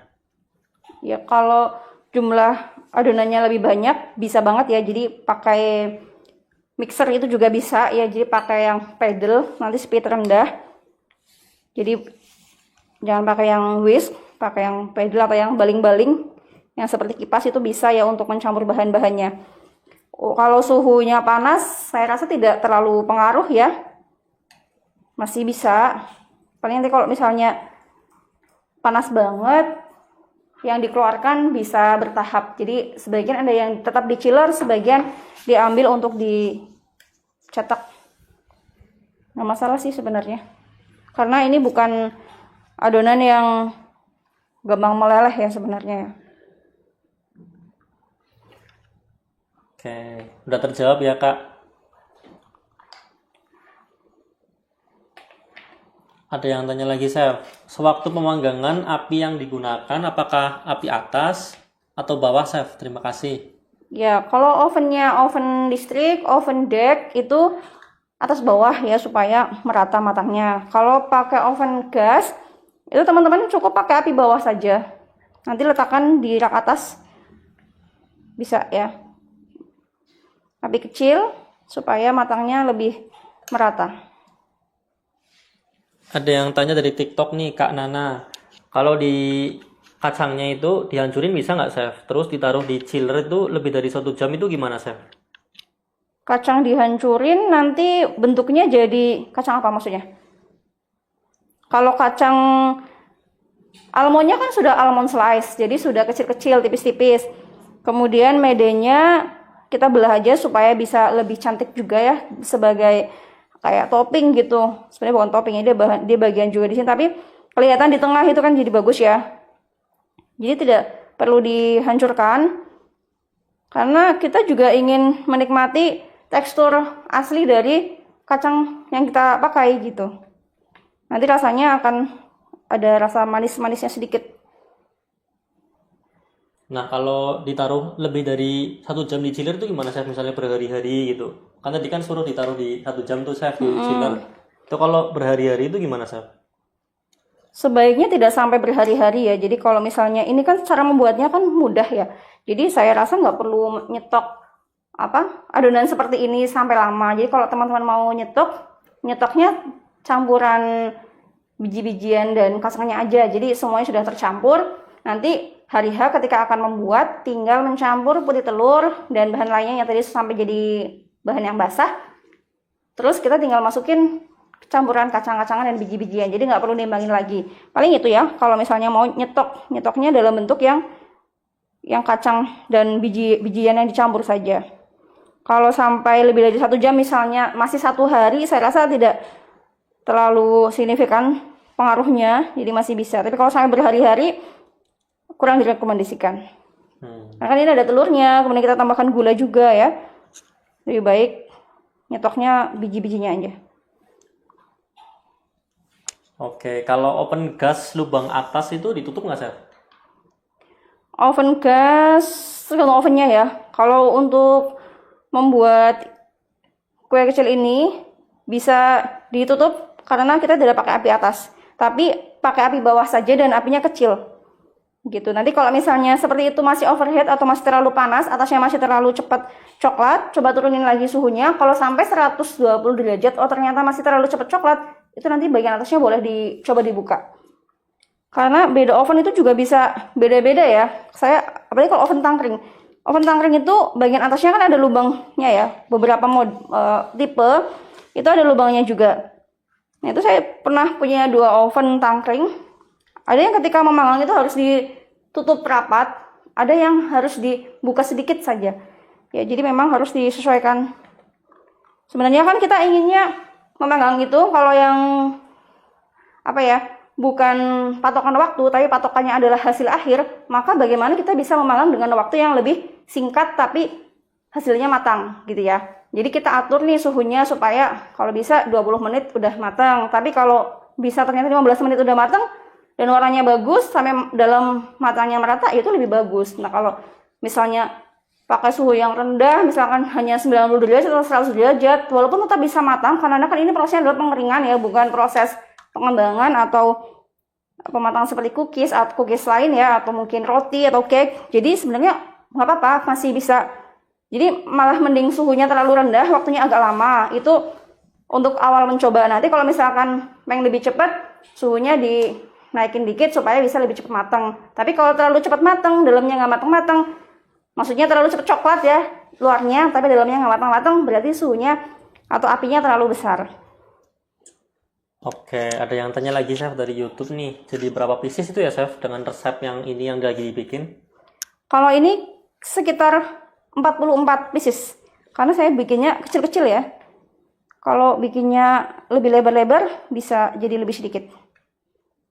Ya, kalau jumlah adonannya lebih banyak, bisa banget ya. Jadi pakai mixer itu juga bisa ya. Jadi pakai yang paddle, nanti speed rendah. Jadi jangan pakai yang whisk, pakai yang paddle atau yang baling-baling. Yang seperti kipas itu bisa ya untuk mencampur bahan-bahannya. Kalau suhunya panas, saya rasa tidak terlalu pengaruh ya. Masih bisa. Paling nanti kalau misalnya panas banget, yang dikeluarkan bisa bertahap. Jadi sebagian ada yang tetap di chiller, sebagian diambil untuk dicetak. Nggak masalah sih sebenarnya. Karena ini bukan adonan yang gampang meleleh ya sebenarnya ya. Oke, udah terjawab ya Kak. Ada yang tanya lagi, Chef. Sewaktu pemanggangan, api yang digunakan apakah api atas atau bawah, Chef? Terima kasih. Ya, kalau ovennya oven listrik, oven deck itu atas bawah ya supaya merata matangnya. Kalau pakai oven gas, itu teman-teman cukup pakai api bawah saja. Nanti letakkan di rak atas, bisa ya. Api kecil supaya matangnya lebih merata. Ada yang tanya dari TikTok nih, Kak Nana. Kalau di kacangnya itu dihancurin bisa nggak, Chef? Terus ditaruh di chiller itu lebih dari 1 jam itu gimana, Chef? Kacang dihancurin nanti bentuknya jadi kacang apa maksudnya? Kalau kacang almondnya kan sudah almond slice, jadi sudah kecil-kecil, tipis-tipis. Kemudian medenya kita belah aja supaya bisa lebih cantik juga ya, sebagai kayak topping gitu. Sebenarnya bukan topping, dia bagian juga di sini, tapi kelihatan di tengah itu kan jadi bagus ya. Jadi tidak perlu dihancurkan, karena kita juga ingin menikmati tekstur asli dari kacang yang kita pakai gitu. Nanti rasanya akan ada rasa manis-manisnya sedikit. Nah, kalau ditaruh lebih dari 1 jam di chiller itu gimana, Chef? Misalnya berhari-hari gitu. Kan tadi kan suruh ditaruh di 1 jam tuh, Chef, di chiller. Itu kalau berhari-hari itu gimana, Chef? Sebaiknya tidak sampai berhari-hari ya. Jadi kalau misalnya ini kan cara membuatnya kan mudah ya. Jadi saya rasa nggak perlu nyetok adonan seperti ini sampai lama. Jadi kalau teman-teman mau nyetoknya campuran biji-bijian dan kacangnya aja. Jadi semuanya sudah tercampur. Nanti hari H ketika akan membuat tinggal mencampur putih telur dan bahan lainnya yang tadi sampai jadi bahan yang basah. Terus kita tinggal masukin campuran kacang-kacangan dan biji-bijian. Jadi nggak perlu nimbangin lagi. Paling itu ya. Kalau misalnya mau nyetoknya dalam bentuk yang kacang dan biji-bijian yang dicampur saja. Kalau sampai lebih dari 1 jam misalnya masih 1 hari, saya rasa tidak terlalu signifikan pengaruhnya, jadi masih bisa. Tapi kalau sampai berhari-hari, kurang direkomendasikan. Nah kan ini ada telurnya, kemudian kita tambahkan gula juga ya. Lebih baik nyetoknya biji-bijinya aja. Oke, kalau open gas lubang atas itu ditutup nggak, Chef? Oven gas, tergantung ovennya ya. Kalau untuk membuat kue kecil ini bisa ditutup karena kita tidak pakai api atas, tapi pakai api bawah saja dan apinya kecil. Gitu. Nanti kalau misalnya seperti itu masih overheat atau masih terlalu panas, atasnya masih terlalu cepat coklat, coba turunin lagi suhunya. Kalau sampai 120 derajat, oh ternyata masih terlalu cepat coklat, itu nanti bagian atasnya boleh dicoba dibuka. Karena beda oven itu juga bisa beda-beda ya. Apalagi kalau oven tangkring. Oven tangkring itu bagian atasnya kan ada lubangnya ya. Beberapa tipe itu ada lubangnya juga. Nah itu saya pernah punya 2 oven tangkring. Ada yang ketika memanggang itu harus ditutup rapat. Ada yang harus dibuka sedikit saja. Ya jadi memang harus disesuaikan. Sebenarnya kan kita inginnya memanggang itu kalau yang bukan patokan waktu, tapi patokannya adalah hasil akhir, maka bagaimana kita bisa memanggang dengan waktu yang lebih singkat tapi hasilnya matang gitu ya. Jadi kita atur nih suhunya supaya kalau bisa 20 menit udah matang, tapi kalau bisa ternyata 15 menit udah matang dan warnanya bagus sampai dalam matangnya merata, itu lebih bagus. Nah kalau misalnya pakai suhu yang rendah, misalkan hanya 90 derajat atau 100 derajat, walaupun tetap bisa matang, karena kan ini prosesnya adalah pengeringan ya, bukan proses pengembangan atau pematangan seperti cookies atau cookies lain ya, atau mungkin roti atau cake. Jadi sebenarnya nggak apa-apa, masih bisa. Jadi malah mending suhunya terlalu rendah, waktunya agak lama. Itu untuk awal mencoba. Nanti kalau misalkan pengen lebih cepat, suhunya dinaikin dikit supaya bisa lebih cepat matang. Tapi kalau terlalu cepat matang, dalamnya nggak matang-matang, maksudnya terlalu cepat coklat ya luarnya, tapi dalamnya nggak matang-matang, berarti suhunya atau apinya terlalu besar. Oke, ada yang tanya lagi, Chef, dari YouTube nih. Jadi berapa pieces itu ya, Chef, dengan resep yang ini yang lagi dibikin? Kalau ini sekitar 44 pieces. Karena saya bikinnya kecil-kecil ya. Kalau bikinnya lebih lebar-lebar, bisa jadi lebih sedikit.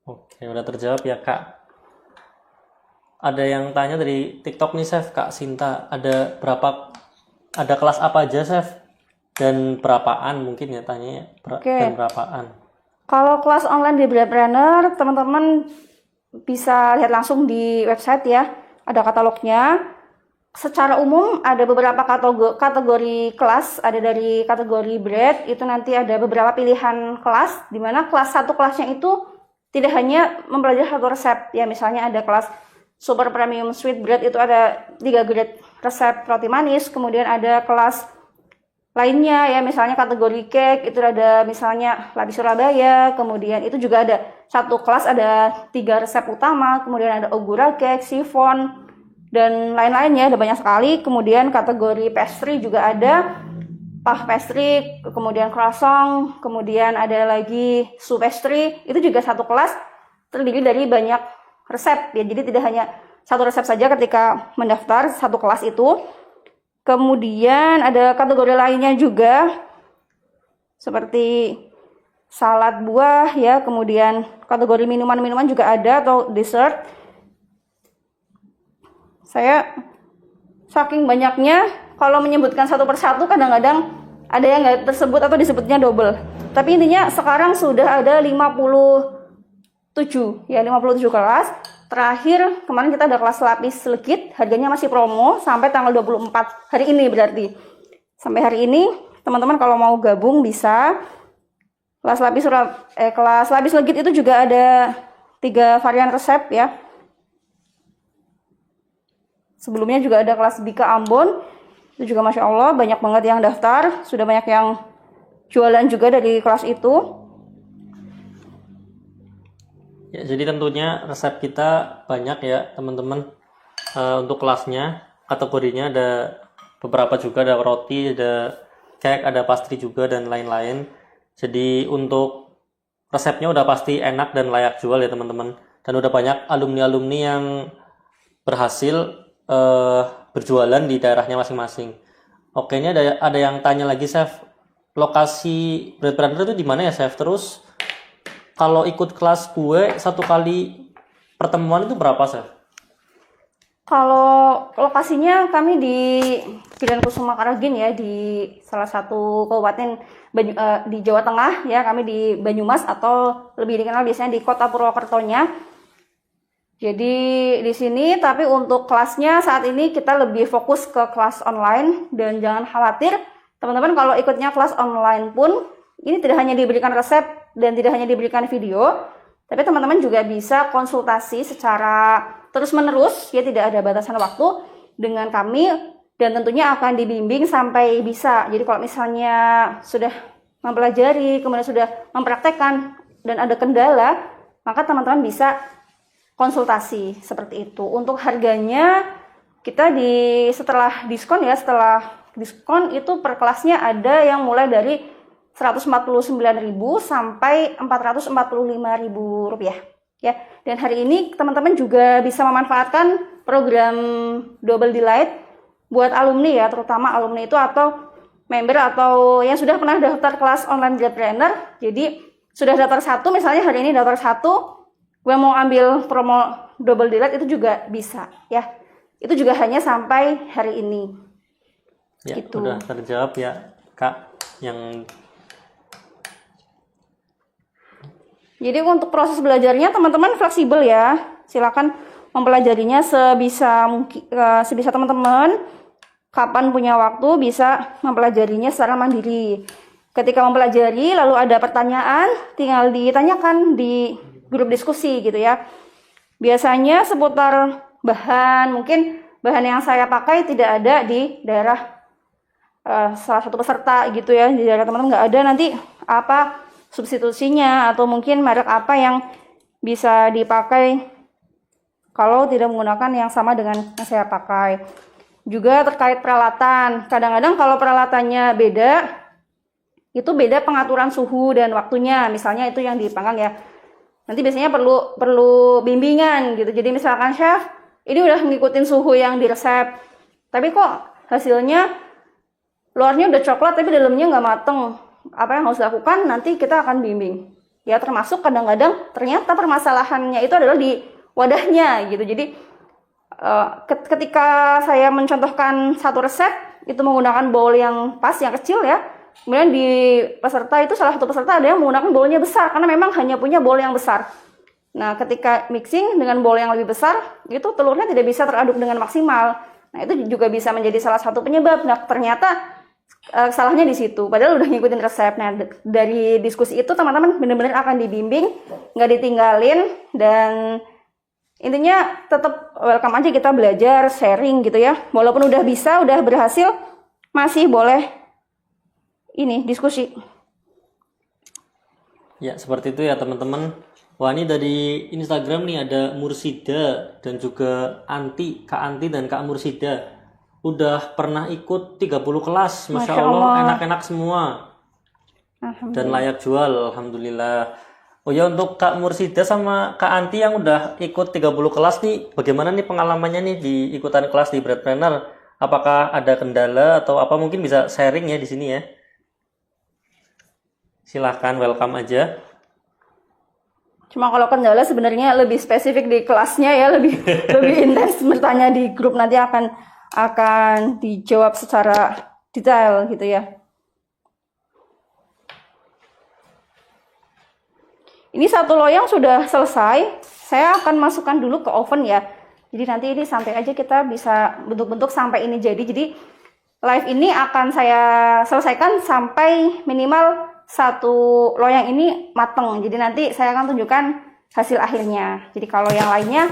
Oke, udah terjawab ya, Kak. Ada yang tanya dari TikTok nih, Chef, Kak Sinta. Ada kelas apa aja, Chef? Dan berapaan mungkin ya tanya dan berapaan? Kalau kelas online di Breadpreneur, teman-teman bisa lihat langsung di website ya. Ada katalognya. Secara umum ada beberapa kategori kelas. Ada dari kategori bread, itu nanti ada beberapa pilihan kelas. Di mana satu kelasnya itu tidak hanya mempelajari satu resep. Ya misalnya ada kelas Super Premium Sweet Bread, itu ada 3 grade resep roti manis. Kemudian ada kelas lainnya ya, misalnya kategori cake itu ada misalnya lapis Surabaya, kemudian itu juga ada satu kelas ada 3 resep utama, kemudian ada ogura cake, chiffon dan lain-lainnya, ada banyak sekali. Kemudian kategori pastry juga ada puff pastry, kemudian croissant, kemudian ada lagi sous pastry, itu juga satu kelas terdiri dari banyak resep ya, jadi tidak hanya satu resep saja ketika mendaftar satu kelas itu. Kemudian ada kategori lainnya juga seperti salad buah ya, kemudian kategori minuman-minuman juga ada atau dessert. Saya saking banyaknya kalau menyebutkan satu persatu kadang-kadang ada yang nggak tersebut atau disebutnya double. Tapi intinya sekarang sudah ada 57 kelas. Terakhir kemarin kita ada kelas lapis legit, harganya masih promo sampai tanggal 24 hari ini berarti. Sampai hari ini teman-teman kalau mau gabung bisa. Kelas lapis legit itu juga ada 3 varian resep ya. Sebelumnya juga ada kelas Bika Ambon, itu juga Masya Allah banyak banget yang daftar, sudah banyak yang jualan juga dari kelas itu. Ya, jadi tentunya resep kita banyak ya teman-teman. Untuk kelasnya, kategorinya ada beberapa juga, ada roti, ada cake, ada pastry juga, dan lain-lain. Jadi untuk resepnya udah pasti enak dan layak jual ya teman-teman. Dan udah banyak alumni-alumni yang berhasil berjualan di daerahnya masing-masing. Oke, ini ada yang tanya lagi, Chef. Lokasi Bread Planner itu di mana ya, Chef? Terus kalau ikut kelas gue 1 kali pertemuan itu berapa, Chef? Kalau lokasinya kami di Pilihan Kusuma Karagin ya, di salah satu kabupaten di Jawa Tengah ya, kami di Banyumas atau lebih dikenal biasanya di Kota Purwokertonya. Jadi di sini, tapi untuk kelasnya saat ini kita lebih fokus ke kelas online, dan jangan khawatir teman-teman kalau ikutnya kelas online pun ini tidak hanya diberikan resep dan tidak hanya diberikan video, tapi teman-teman juga bisa konsultasi secara terus-menerus ya, tidak ada batasan waktu dengan kami, dan tentunya akan dibimbing sampai bisa. Jadi kalau misalnya sudah mempelajari, kemudian sudah mempraktekkan dan ada kendala, maka teman-teman bisa konsultasi seperti itu. Untuk harganya kita setelah diskon itu per kelasnya ada yang mulai dari 149.000 sampai 445.000 rupiah ya. Dan hari ini teman-teman juga bisa memanfaatkan program Double Delight buat alumni ya, terutama alumni itu atau member atau yang sudah pernah daftar kelas online Bread Planner. Jadi sudah daftar 1, misalnya hari ini daftar 1, gue mau ambil promo Double Delight itu juga bisa ya. Itu juga hanya sampai hari ini. Ya, gitu. Udah terjawab ya Kak yang. Jadi untuk proses belajarnya teman-teman fleksibel ya, silakan mempelajarinya sebisa teman-teman. Kapan punya waktu bisa mempelajarinya secara mandiri. Ketika mempelajari lalu ada pertanyaan, tinggal ditanyakan di grup diskusi gitu ya. Biasanya seputar bahan, mungkin bahan yang saya pakai tidak ada di daerah salah satu peserta gitu ya, di daerah teman-teman nggak ada, nanti apa substitusinya atau mungkin merek apa yang bisa dipakai kalau tidak menggunakan yang sama dengan yang saya pakai. Juga terkait peralatan, kadang-kadang kalau peralatannya beda, itu beda pengaturan suhu dan waktunya, misalnya itu yang dipanggang ya, nanti biasanya perlu bimbingan gitu. Jadi misalkan chef ini udah ngikutin suhu yang di resep, tapi kok hasilnya luarnya udah coklat tapi dalamnya nggak mateng, apa yang harus dilakukan, nanti kita akan bimbing ya. Termasuk kadang-kadang ternyata permasalahannya itu adalah di wadahnya gitu. Jadi ketika saya mencontohkan satu resep itu menggunakan bowl yang pas, yang kecil ya, kemudian di peserta itu salah satu peserta ada yang menggunakan bowlnya besar karena memang hanya punya bowl yang besar. Nah ketika mixing dengan bowl yang lebih besar itu telurnya tidak bisa teraduk dengan maksimal. Nah itu juga bisa menjadi salah satu penyebab. Nah ternyata salahnya di situ, padahal udah ngikutin resep. Nah dari diskusi itu teman-teman benar-benar akan dibimbing, nggak ditinggalin, dan intinya tetap welcome aja, kita belajar sharing gitu ya. Walaupun udah bisa, udah berhasil, masih boleh ini diskusi. Ya seperti itu ya teman-teman. Wah ini dari Instagram nih ada Mursida dan juga Kak Anti dan Kak Mursida. Udah pernah ikut 30 kelas, Masya Allah, enak-enak semua. Dan layak jual, Alhamdulillah. Oh ya, untuk Kak Mursida sama Kak Anti yang udah ikut 30 kelas nih, bagaimana nih pengalamannya nih di ikutan kelas di Bread Planner? Apakah ada kendala atau apa, mungkin bisa sharing ya di sini ya? Silahkan, welcome aja. Cuma kalau kendala sebenarnya lebih spesifik di kelasnya ya, lebih intens bertanya di grup, nanti akan dijawab secara detail gitu ya. Ini satu loyang sudah selesai, saya akan masukkan dulu ke oven ya. Jadi nanti ini santai aja, kita bisa bentuk-bentuk sampai ini jadi. Jadi live ini akan saya selesaikan sampai minimal satu loyang ini mateng. Jadi nanti saya akan tunjukkan hasil akhirnya. Jadi kalau yang lainnya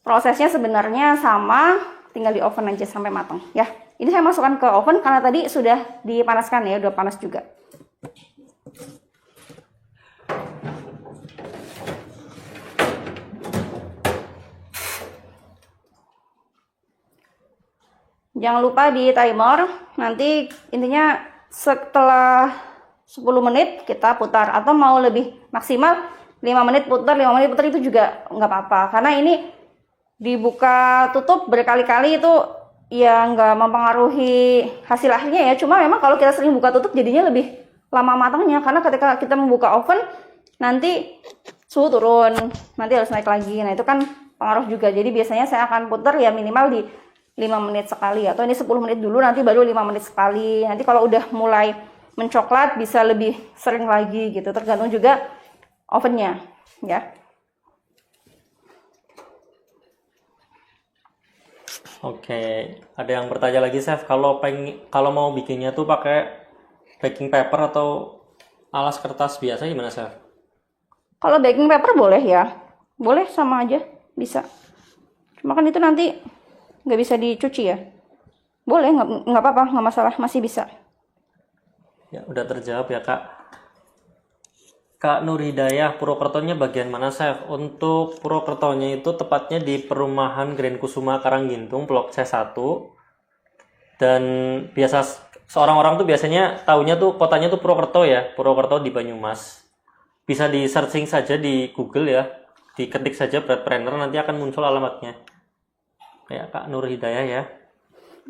prosesnya sebenarnya sama, tinggal di oven aja sampai matang ya. Ini saya masukkan ke oven karena tadi sudah dipanaskan ya, udah panas juga. Jangan lupa di timer, nanti intinya setelah 10 menit kita putar, atau mau lebih maksimal 5 menit putar, 5 menit putar itu juga nggak apa-apa. Karena ini dibuka tutup berkali-kali itu ya nggak mempengaruhi hasil akhirnya ya. Cuma memang kalau kita sering buka tutup jadinya lebih lama matangnya, karena ketika kita membuka oven nanti suhu turun, nanti harus naik lagi. Nah itu kan pengaruh juga. Jadi biasanya saya akan putar ya minimal di 5 menit sekali, atau ini 10 menit dulu nanti baru 5 menit sekali. Nanti kalau udah mulai mencoklat bisa lebih sering lagi gitu, tergantung juga ovennya ya. Oke, ada yang bertanya lagi, Chef. Kalau mau bikinnya tuh pakai baking paper atau alas kertas biasa gimana, Chef? Kalau baking paper boleh ya, boleh sama aja bisa. Cuma kan itu nanti nggak bisa dicuci ya. Boleh, nggak apa-apa, nggak masalah, masih bisa. Ya, udah terjawab ya, Kak. Kak Nur Hidayah, Purwokertonya bagian mana, Chef? Untuk Purwokertonya itu tepatnya di perumahan Grand Kusuma Karanggintung, Blok C1. Dan biasa seorang orang tuh biasanya taunya tuh kotanya tuh Purwokerto ya, Purwokerto di Banyumas. Bisa di searching saja di Google ya, diketik saja Breadpreneur, nanti akan muncul alamatnya. Ya, Kak Nur Hidayah ya.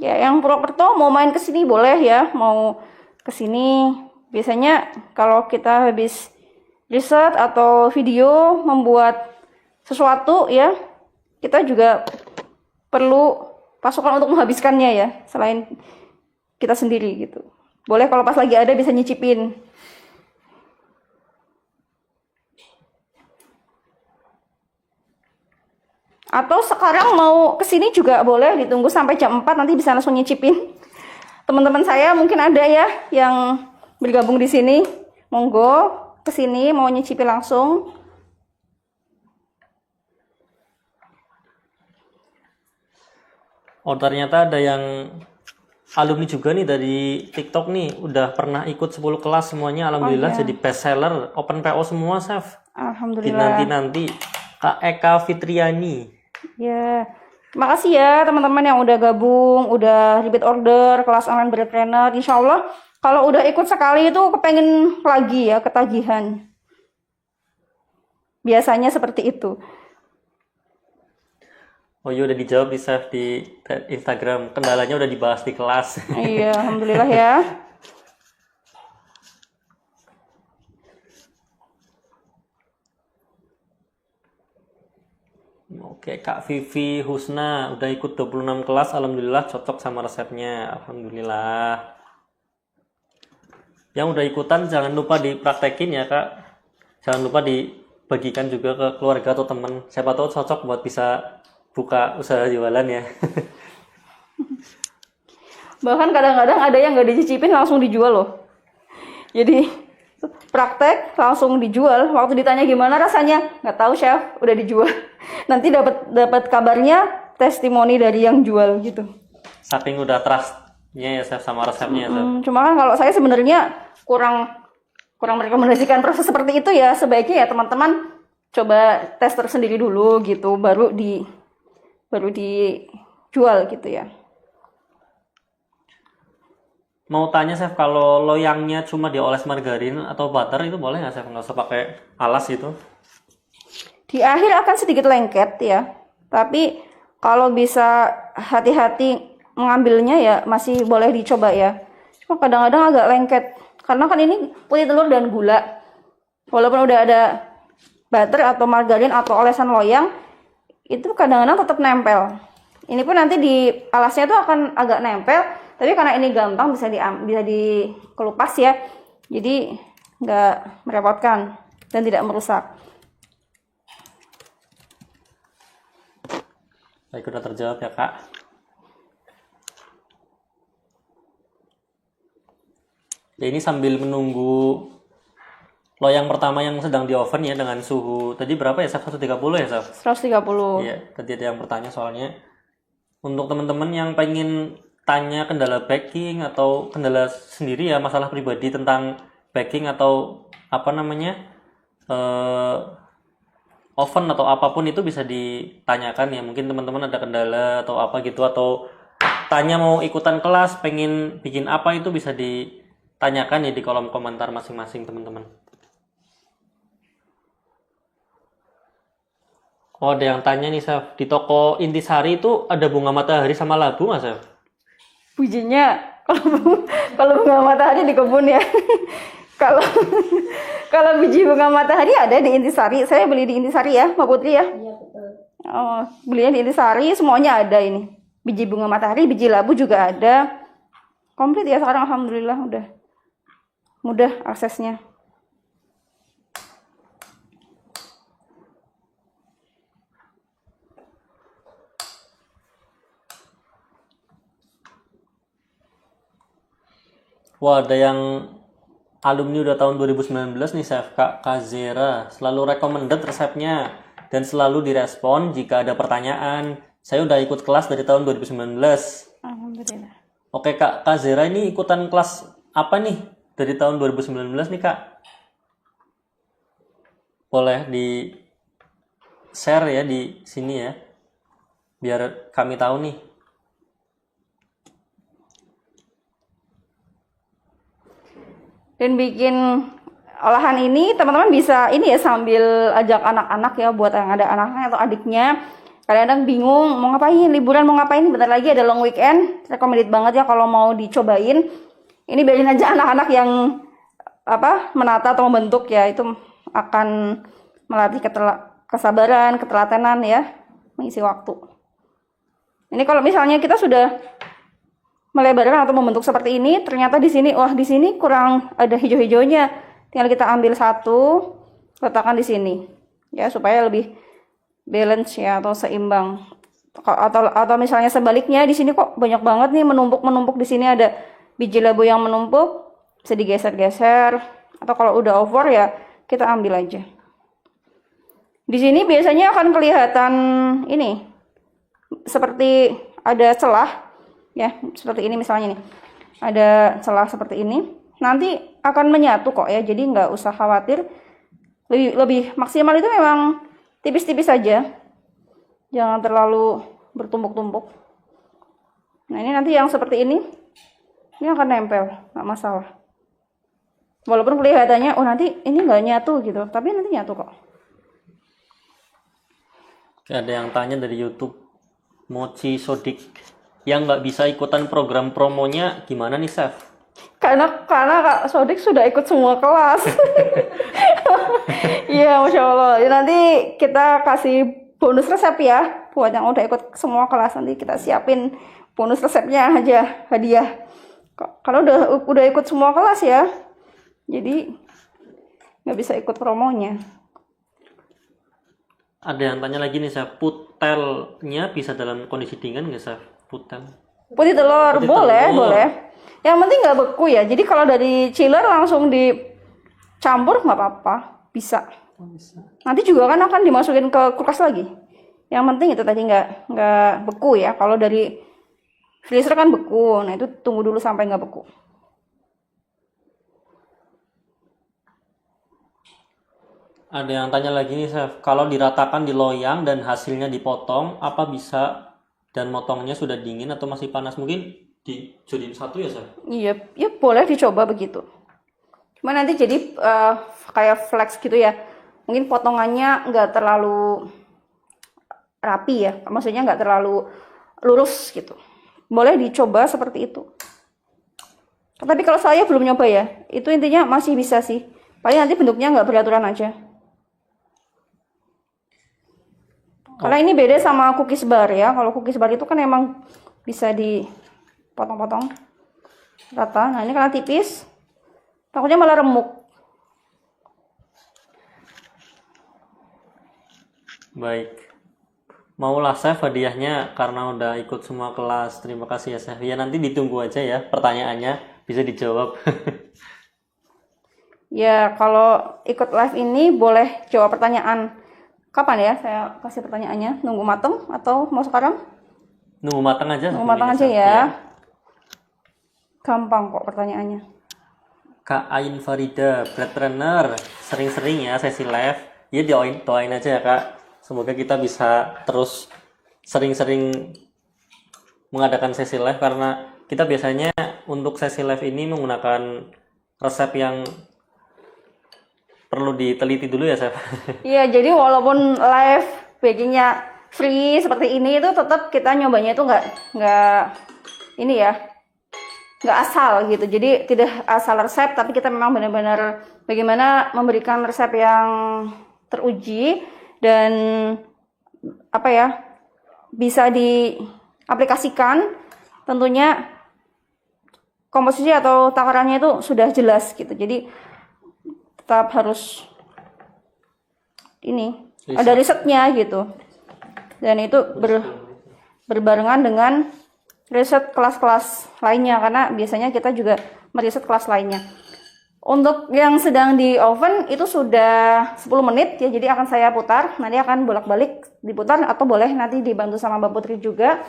Ya, yang Purwokerto mau main ke sini boleh ya, mau ke sini. Biasanya kalau kita habis riset atau video membuat sesuatu ya, kita juga perlu pasukan untuk menghabiskannya ya, selain kita sendiri gitu. Boleh kalau pas lagi ada bisa nyicipin. Atau sekarang mau kesini juga boleh, ditunggu sampai jam 4 nanti bisa langsung nyicipin. Teman-teman saya mungkin ada ya yang bergabung di sini. Monggo kesini mau nyicipin langsung. Oh, ternyata ada yang alumni juga nih dari TikTok nih, udah pernah ikut 10 kelas semuanya, alhamdulillah Oh, ya. jadi best seller, open PO semua, Chef. Alhamdulillah. Nanti Kak Eka Fitriani. Ya, terima kasih ya teman-teman yang udah gabung, udah repeat order kelas online Breadpreneur. Insya Allah kalau udah ikut sekali itu kepengen lagi ya, ketagihan. Biasanya seperti itu. Oh iya, udah dijawab di Chef di Instagram, kendalanya udah dibahas di kelas. Iya, alhamdulillah ya. Oke, Kak Vivi Husna udah ikut 26 kelas, alhamdulillah cocok sama resepnya, alhamdulillah. Yang udah ikutan jangan lupa dipraktekin ya, Kak. Jangan lupa dibagikan juga ke keluarga atau teman. Siapa tahu cocok buat bisa buka usaha jualan ya. Bahkan kadang-kadang ada yang nggak dicicipin langsung dijual loh. Jadi praktek langsung dijual. Waktu ditanya gimana rasanya, nggak tahu chef, udah dijual. Nanti dapat kabarnya testimoni dari yang jual gitu. Saking udah trustnya ya Chef sama resepnya ya, Chef. Cuma kan kalau saya sebenarnya kurang merekomendasikan proses seperti itu ya. Sebaiknya ya teman-teman coba tes tersendiri dulu gitu, baru dijual gitu ya. Mau tanya Chef, kalau loyangnya cuma dioles margarin atau butter itu boleh nggak Chef? Nggak usah pakai alas gitu? Di akhir akan sedikit lengket ya, tapi kalau bisa hati-hati mengambilnya ya masih boleh dicoba ya. Cuma kadang-kadang agak lengket, karena kan ini putih telur dan gula. Walaupun udah ada butter atau margarin atau olesan loyang, itu kadang-kadang tetap nempel. Ini pun nanti di alasnya tuh akan agak nempel, tapi karena ini gampang bisa dikelupas ya, jadi nggak merepotkan dan tidak merusak. Baik, udah terjawab ya Kak. Ya ini sambil menunggu loyang pertama yang sedang di oven ya dengan suhu tadi berapa ya, Chef? 130 ya, Chef? 130. Iya, tadi ada yang bertanya soalnya untuk teman-teman yang pengen tanya kendala baking atau kendala sendiri ya, masalah pribadi tentang baking atau apa namanya eh, oven atau apapun itu bisa ditanyakan ya. Mungkin teman-teman ada kendala atau apa gitu, atau tanya mau ikutan kelas, pengen bikin apa, itu bisa ditanyakan ya di kolom komentar masing-masing teman-teman. Oh, ada yang tanya nih, Chef. Di toko Intisari itu ada bunga matahari sama labu nggak, Chef? Bijinya kalau bunga matahari di kebun ya. Kalau kalau biji bunga matahari ada di Intisari. Saya beli di Intisari ya, Mbak Putri ya. Iya betul. Oh, belinya di Intisari, semuanya ada ini. Biji bunga matahari, biji labu juga ada. Komplit ya sekarang, alhamdulillah udah mudah aksesnya. Wah, ada yang alumni udah tahun 2019 nih, Chef. Kak Kazera selalu recommended resepnya dan selalu direspon jika ada pertanyaan. Saya udah ikut kelas dari tahun 2019. Alhamdulillah. Oke, Kak Kazera ini ikutan kelas apa nih dari tahun 2019 nih, Kak? Boleh di share ya di sini ya, biar kami tahu nih. Dan bikin olahan ini teman-teman bisa ini ya sambil ajak anak-anak ya, buat yang ada anaknya atau adiknya. Kadang-kadang bingung mau ngapain, liburan mau ngapain, bentar lagi ada long weekend. Recommended banget ya kalau mau dicobain. Ini biarin aja anak-anak yang menata atau membentuk ya, itu akan melatih kesabaran, ketelatenan ya, mengisi waktu. Ini kalau misalnya kita sudah melebarkan atau membentuk seperti ini, ternyata di sini, wah di sini kurang ada hijau-hijaunya, tinggal kita ambil satu, letakkan di sini, ya supaya lebih balance ya atau seimbang. Atau misalnya sebaliknya, di sini kok banyak banget nih menumpuk di sini ada biji labu yang menumpuk, bisa digeser-geser, atau kalau udah over ya kita ambil aja. Di sini biasanya akan kelihatan ini seperti ada celah. Ya, seperti ini misalnya nih. Ada celah seperti ini. Nanti akan menyatu kok ya. Jadi nggak usah khawatir. Lebih maksimal itu memang tipis-tipis saja. Jangan terlalu bertumpuk-tumpuk. Nah, ini nanti yang seperti ini akan nempel, nggak masalah. Walaupun kelihatannya, oh nanti ini nggak nyatu gitu. Tapi nanti nyatu kok. Ada yang tanya dari YouTube, Mochi Sodik, yang nggak bisa ikutan program promonya gimana nih, Chef? Karena Kak Sodik sudah ikut semua kelas. Iya, Masya Allah. Ya, nanti kita kasih bonus resep ya buat yang udah ikut semua kelas. Nanti kita siapin bonus resepnya aja, hadiah. Kalau udah ikut semua kelas ya, jadi nggak bisa ikut promonya. Ada yang tanya lagi nih, Chef, putelnya bisa dalam kondisi dingin nggak, Chef? Putel. Putih telur, boleh. Yang penting nggak beku ya. Jadi kalau dari chiller langsung dicampur nggak apa-apa, bisa. Nanti juga kan akan dimasukin ke kulkas lagi. Yang penting itu tadi nggak beku ya. Kalau dari freezer kan beku, nah itu tunggu dulu sampai nggak beku. Ada yang tanya lagi nih, Chef, kalau diratakan di loyang dan hasilnya dipotong, apa bisa dan motongnya sudah dingin atau masih panas? Mungkin dijadiin satu ya, Chef? Iya, ya boleh dicoba begitu. Cuma nanti jadi kayak flex gitu ya. Mungkin potongannya nggak terlalu rapi ya, maksudnya nggak terlalu lurus gitu. Boleh dicoba seperti itu. Tapi kalau saya belum nyoba ya, itu intinya masih bisa sih. Paling nanti bentuknya nggak beraturan aja. Karena ini beda sama cookies bar ya. Kalau cookies bar itu kan emang bisa dipotong-potong rata. Nah ini karena tipis, takutnya malah remuk. Baik. Maulah, Chef, hadiahnya karena udah ikut semua kelas. Terima kasih ya, Chef. Ya nanti ditunggu aja ya pertanyaannya, bisa dijawab. Ya, kalau ikut live ini boleh jawab pertanyaan. Kapan ya saya kasih pertanyaannya? Nunggu mateng atau mau sekarang? Nunggu matang aja. Nunggu mateng ini, aja Chef. ya. Iya. Gampang kok pertanyaannya. Kak Ain Farida, Breadpreneur, sering-sering ya sesi live. Ya doain aja ya Kak. Semoga kita bisa terus sering-sering mengadakan sesi live karena kita biasanya untuk sesi live ini menggunakan resep yang perlu diteliti dulu ya Chef. Iya, jadi walaupun live bakingnya free seperti ini itu tetap kita nyobanya itu nggak ini ya, nggak asal gitu. Jadi tidak asal resep, tapi kita memang benar-benar bagaimana memberikan resep yang teruji dan apa ya, bisa diaplikasikan. Tentunya komposisi atau takarannya itu sudah jelas gitu. Jadi tetap harus ini ada risetnya gitu, dan itu berbarengan dengan riset kelas-kelas lainnya karena biasanya kita juga meriset kelas lainnya. Untuk yang sedang di oven itu sudah 10 menit ya, jadi akan saya putar, nanti akan bolak-balik diputar atau boleh nanti dibantu sama Mbak Putri juga.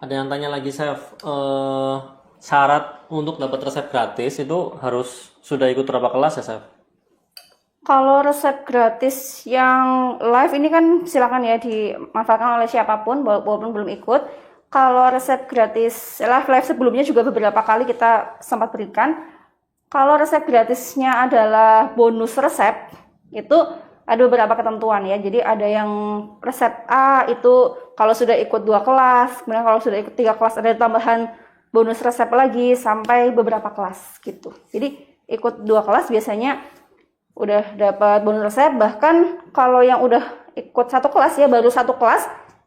Ada yang tanya lagi Chef, syarat untuk dapat resep gratis itu harus sudah ikut berapa kelas ya Chef? Kalau resep gratis yang live ini kan silakan ya dimanfaatkan oleh siapapun walaupun belum ikut. Kalau resep gratis live sebelumnya juga beberapa kali kita sempat berikan. Kalau resep gratisnya adalah bonus resep, itu ada beberapa ketentuan ya. Jadi ada yang resep A itu kalau sudah ikut 2 kelas, kemudian kalau sudah ikut 3 kelas ada tambahan bonus resep lagi sampai beberapa kelas gitu. Jadi ikut 2 kelas biasanya udah dapat bonus resep. Bahkan kalau yang udah ikut 1 kelas ya, baru 1 kelas,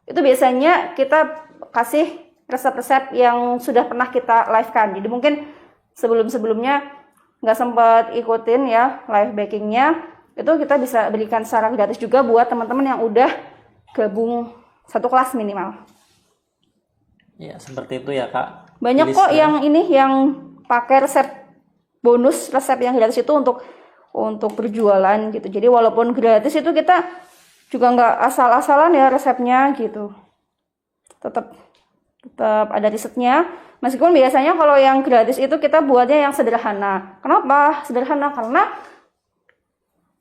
itu biasanya kita kasih resep-resep yang sudah pernah kita live-kan. Jadi mungkin sebelum-sebelumnya nggak sempat ikutin ya live bakingnya, itu kita bisa berikan secara gratis juga buat teman-teman yang udah gabung 1 kelas minimal. Ya seperti itu ya Kak. Banyak Jadi kok yang ini yang pakai resep bonus, resep yang gratis itu untuk berjualan gitu. Jadi walaupun gratis itu kita juga nggak asal-asalan ya resepnya gitu. Tetap ada risetnya. Meskipun biasanya kalau yang gratis itu kita buatnya yang sederhana. Kenapa sederhana? Karena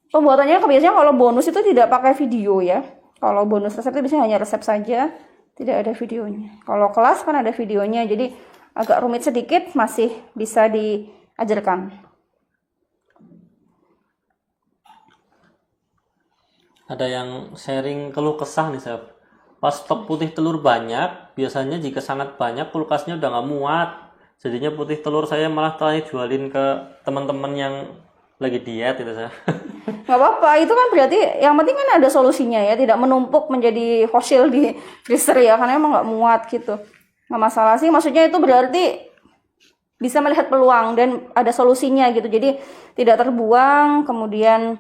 pembuatannya biasanya kalau bonus itu tidak pakai video ya. Kalau bonus resep itu biasanya hanya resep saja, tidak ada videonya. Kalau kelas kan ada videonya, jadi agak rumit sedikit, masih bisa diajarkan. Ada yang sharing keluh kesah nih Chef. Pas stok putih telur banyak, biasanya jika sangat banyak kulkasnya udah nggak muat. Jadinya putih telur saya malah tadi jualin ke teman-teman yang lagi diet gitu Chef. Nggak apa-apa, itu kan berarti yang penting kan ada solusinya ya, tidak menumpuk menjadi fosil di freezer ya, karena emang nggak muat gitu. Nggak masalah sih, maksudnya itu berarti bisa melihat peluang dan ada solusinya gitu, jadi tidak terbuang, kemudian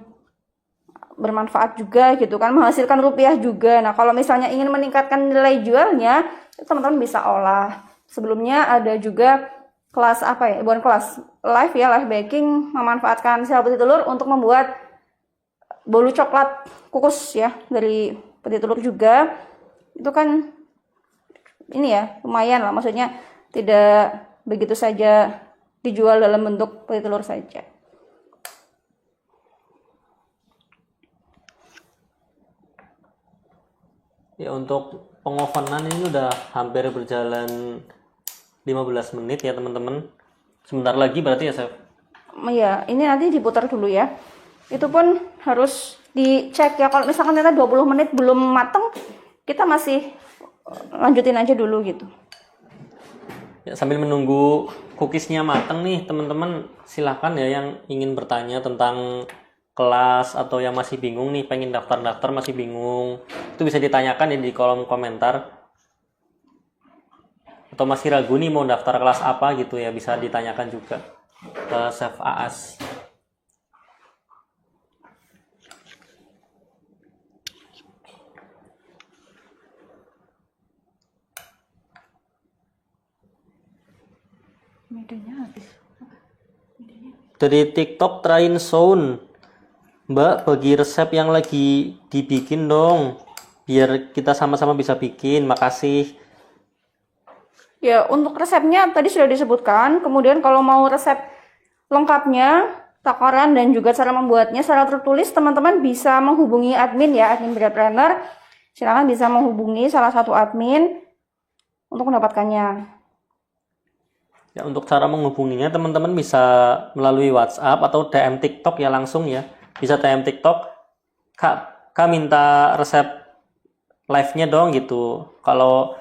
bermanfaat juga gitu kan, menghasilkan rupiah juga. Nah kalau misalnya ingin meningkatkan nilai jualnya, teman-teman bisa olah. Sebelumnya ada juga kelas apa ya, bukan kelas, live ya, live baking, memanfaatkan sel putih telur untuk membuat bolu coklat kukus ya, dari putih telur juga. Itu kan ini ya, lumayan lah, maksudnya tidak begitu saja dijual dalam bentuk putih telur saja. Ya untuk pengovenan ini udah hampir berjalan 15 menit ya teman-teman. Sebentar lagi berarti ya Chef? Iya, ini nanti diputar dulu ya. Itu pun harus dicek ya, kalau misalkan ternyata 20 menit belum mateng, kita masih lanjutin aja dulu gitu. Ya, sambil menunggu cookiesnya mateng nih teman-teman, silahkan ya yang ingin bertanya tentang kelas atau yang masih bingung nih, pengen daftar-daftar masih bingung, itu bisa ditanyakan ya di kolom komentar. atau masih ragu nih mau daftar kelas apa gitu ya, bisa ditanyakan juga ke Chef Aas. Medianya habis. Dari TikTok Train Sound, Mbak bagi resep yang lagi dibikin dong, biar kita sama-sama bisa bikin. Makasih. Ya, untuk resepnya tadi sudah disebutkan. Kemudian kalau mau resep lengkapnya, takaran dan juga cara membuatnya secara tertulis, teman-teman bisa menghubungi admin ya, admin Bread Planner. Silakan bisa menghubungi salah satu admin untuk mendapatkannya. Ya, untuk cara menghubunginya teman-teman bisa melalui WhatsApp atau DM TikTok ya, langsung ya. Bisa DM TikTok, Kak minta resep live-nya dong gitu. Kalau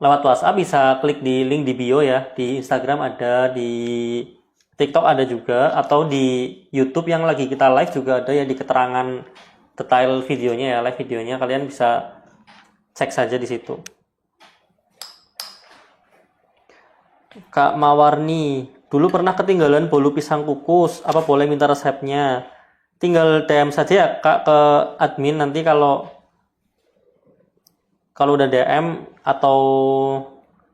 lewat WhatsApp bisa klik di link di bio ya. Di Instagram ada, di TikTok ada juga, atau di YouTube yang lagi kita live juga ada ya, di keterangan detail videonya ya, live videonya kalian bisa cek saja di situ. Kak Mawarni, dulu pernah ketinggalan bolu pisang kukus, apa boleh minta resepnya? Tinggal DM saja ya Kak ke admin, nanti kalau udah DM atau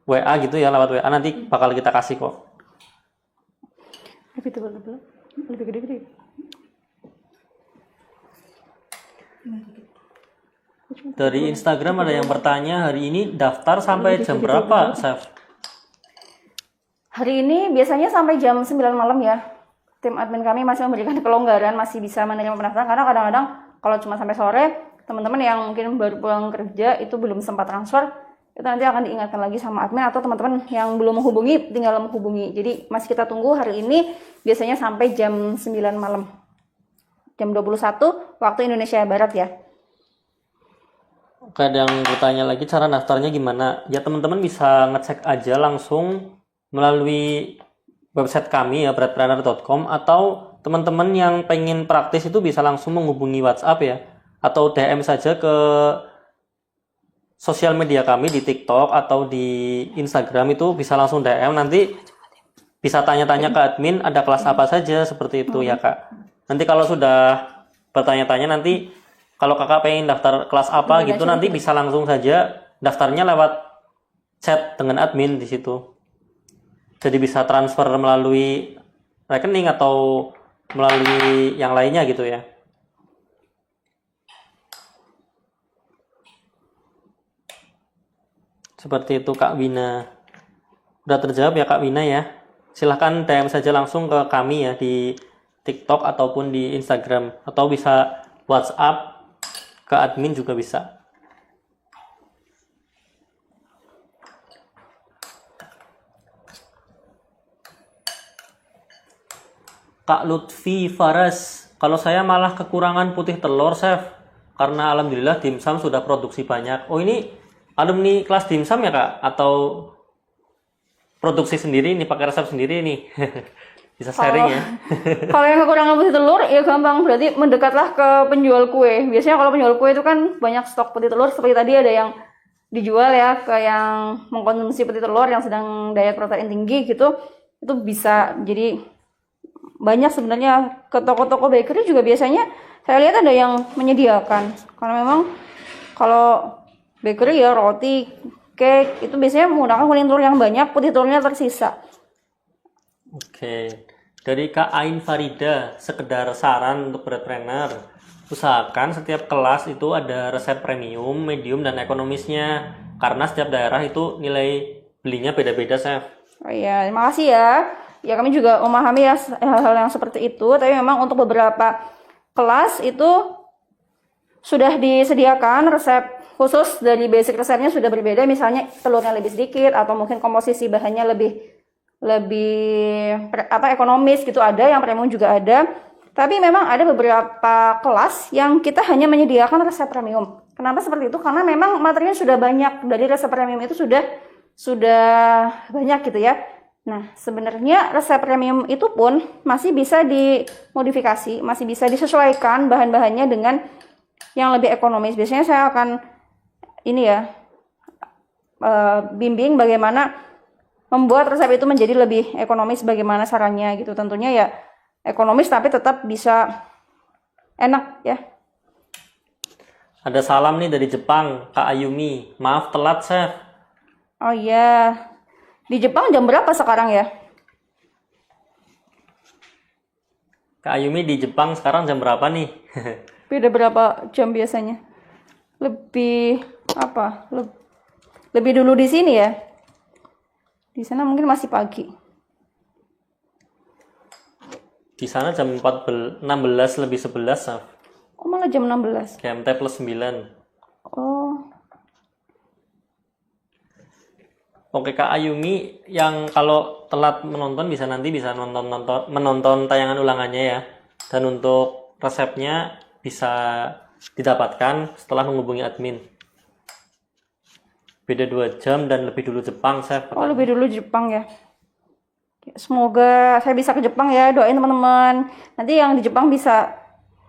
WA gitu ya, lewat WA nanti bakal kita kasih kok. Lebih gede-gede. Dari Instagram ada yang bertanya, hari ini daftar sampai jam berapa, Chef? Hari ini biasanya sampai jam 9 malam ya. Tim admin kami masih memberikan kelonggaran, masih bisa menerima pendaftaran, karena kadang-kadang kalau cuma sampai sore, teman-teman yang mungkin baru pulang kerja itu belum sempat transfer, itu nanti akan diingatkan lagi sama admin, atau teman-teman yang belum menghubungi tinggal menghubungi. Jadi masih kita tunggu hari ini, biasanya sampai jam 9 malam. Jam 21 waktu Indonesia Barat ya. Oke, ada yang bertanya lagi cara daftarnya gimana? Ya teman-teman bisa ngecek aja langsung melalui website kami ya, breadplanner.com, atau teman-teman yang pengen praktis itu bisa langsung menghubungi WhatsApp ya, atau DM saja ke sosial media kami di TikTok atau di Instagram, itu bisa langsung DM, nanti bisa tanya-tanya ke admin ada kelas apa saja, seperti itu ya Kak. Nanti kalau sudah bertanya-tanya, nanti kalau kakak pengen daftar kelas apa gitu, nanti bisa langsung saja daftarnya lewat chat dengan admin di situ. Jadi bisa transfer melalui rekening atau melalui yang lainnya gitu ya. Seperti itu Kak Wina. Udah terjawab ya Kak Wina ya. Silahkan DM saja langsung ke kami ya di TikTok ataupun di Instagram. Atau bisa WhatsApp ke admin juga bisa. Kak Lutfi Faras, kalau saya malah kekurangan putih telur, Chef. Karena alhamdulillah dimsum sudah produksi banyak. Oh, ini alumni kelas dimsum ya, Kak? Atau produksi sendiri nih, pakai resep sendiri nih? Bisa sharing ya. Kalau yang kekurangan putih telur, ya gampang. Berarti mendekatlah ke penjual kue. Biasanya kalau penjual kue itu kan banyak stok putih telur. Seperti tadi ada yang dijual ya ke yang mengkonsumsi putih telur, yang sedang diet protein tinggi gitu. Itu bisa jadi banyak sebenarnya. Ke toko-toko bakery juga biasanya saya lihat ada yang menyediakan, karena memang kalau bakery ya roti, cake itu biasanya menggunakan kuning telur yang banyak, putih telurnya tersisa. Oke, dari Kak Ain Farida, sekedar saran untuk breadpreneur, usahakan setiap kelas itu ada resep premium, medium, dan ekonomisnya, karena setiap daerah itu nilai belinya beda-beda, Chef. Oh iya, terima kasih ya. Ya kami juga memahami ya hal-hal yang seperti itu, tapi memang untuk beberapa kelas itu sudah disediakan resep khusus, dari basic resepnya sudah berbeda, misalnya telurnya lebih sedikit atau mungkin komposisi bahannya lebih ekonomis gitu, ada yang premium juga ada. Tapi memang ada beberapa kelas yang kita hanya menyediakan resep premium. Kenapa seperti itu? Karena memang materinya sudah banyak, dari resep premium itu sudah banyak gitu ya. Nah, sebenarnya resep premium itu pun masih bisa dimodifikasi, masih bisa disesuaikan bahan-bahannya dengan yang lebih ekonomis. Biasanya saya akan bimbing bagaimana membuat resep itu menjadi lebih ekonomis, bagaimana caranya gitu. Tentunya ya ekonomis tapi tetap bisa enak ya. Ada salam nih dari Jepang, Kak Ayumi. Maaf telat, Chef. Oh iya. Di Jepang jam berapa sekarang ya? Kak Ayumi di Jepang sekarang jam berapa nih? Beda berapa jam biasanya? Lebih apa? Lebih dulu di sini ya. Di sana mungkin masih pagi. Di sana jam 16 lebih 11, Chef. Oh, malah jam 16. GMT plus 9. Oh, Oke Kak Ayumi, yang kalau telat menonton bisa menonton tayangan ulangannya ya. Dan untuk resepnya bisa didapatkan setelah menghubungi admin. Beda 2 jam dan lebih dulu Jepang, Chef. oh lebih dulu Jepang ya. Semoga saya bisa ke Jepang ya, doain teman-teman. Nanti yang di Jepang bisa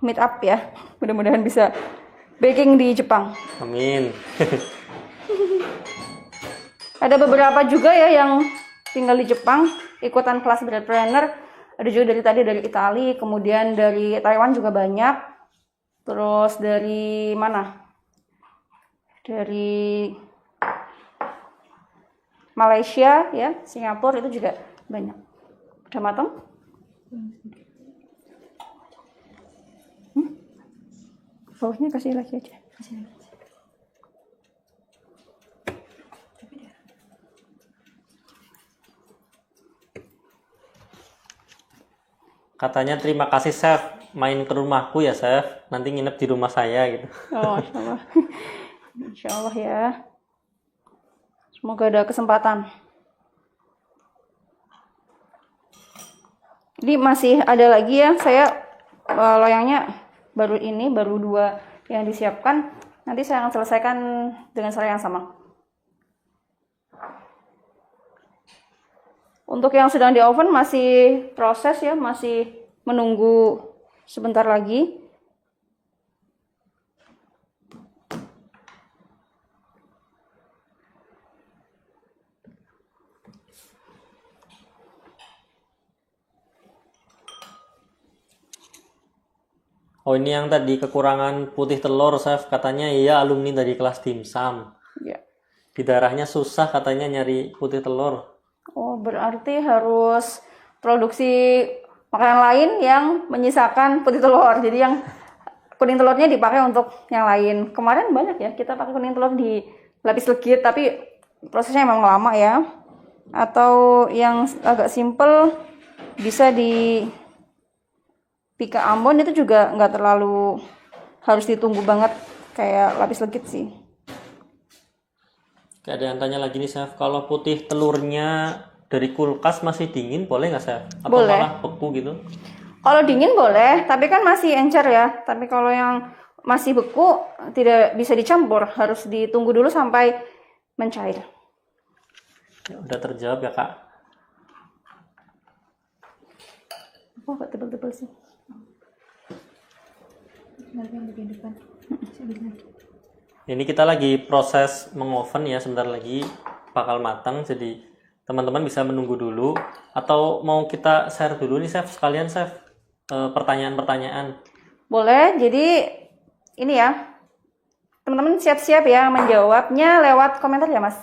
meet up ya. Mudah-mudahan bisa baking di Jepang. Amin. Ada beberapa juga ya yang tinggal di Jepang, ikutan kelas bread planner. Ada juga dari Italia, kemudian dari Taiwan juga banyak. Terus dari mana? Dari Malaysia ya, Singapura itu juga banyak. Udah matang? Bawahnya kasih lagi aja. Katanya terima kasih Chef, main ke rumahku ya Chef, nanti nginep di rumah saya gitu. Oh, Insya Allah. Insya Allah ya. Semoga ada kesempatan. Jadi masih ada lagi ya, saya loyangnya baru 2 yang disiapkan. Nanti saya akan selesaikan dengan cara yang sama. Untuk yang sedang di oven masih proses ya, masih menunggu sebentar lagi. Oh ini yang tadi kekurangan putih telur Chef, katanya iya alumni dari kelas dimsum. Ya. Di darahnya susah katanya nyari putih telur. Oh, berarti harus produksi makanan lain yang menyisakan putih telur. Jadi yang kuning telurnya dipakai untuk yang lain. Kemarin banyak ya kita pakai kuning telur di lapis legit, tapi prosesnya memang lama ya. Atau yang agak simple bisa di pika Ambon, itu juga nggak terlalu harus ditunggu banget kayak lapis legit sih. Kayak ada yang tanya lagi nih Chef, kalau putih telurnya dari kulkas masih dingin boleh nggak Chef? Atau Boleh. malah beku gitu? Kalau dingin boleh, tapi kan masih encer ya. Tapi kalau yang masih beku tidak bisa dicampur, harus ditunggu dulu sampai mencair. Ya, udah terjawab ya Kak. Oh, kok tebel-tebel sih. Ini kita lagi proses mengoven ya, sebentar lagi bakal matang, jadi teman-teman bisa menunggu dulu. Atau mau kita share dulu nih Chef, sekalian Chef, pertanyaan-pertanyaan. Boleh, jadi ini ya, teman-teman siap-siap ya menjawabnya lewat komentar ya Mas.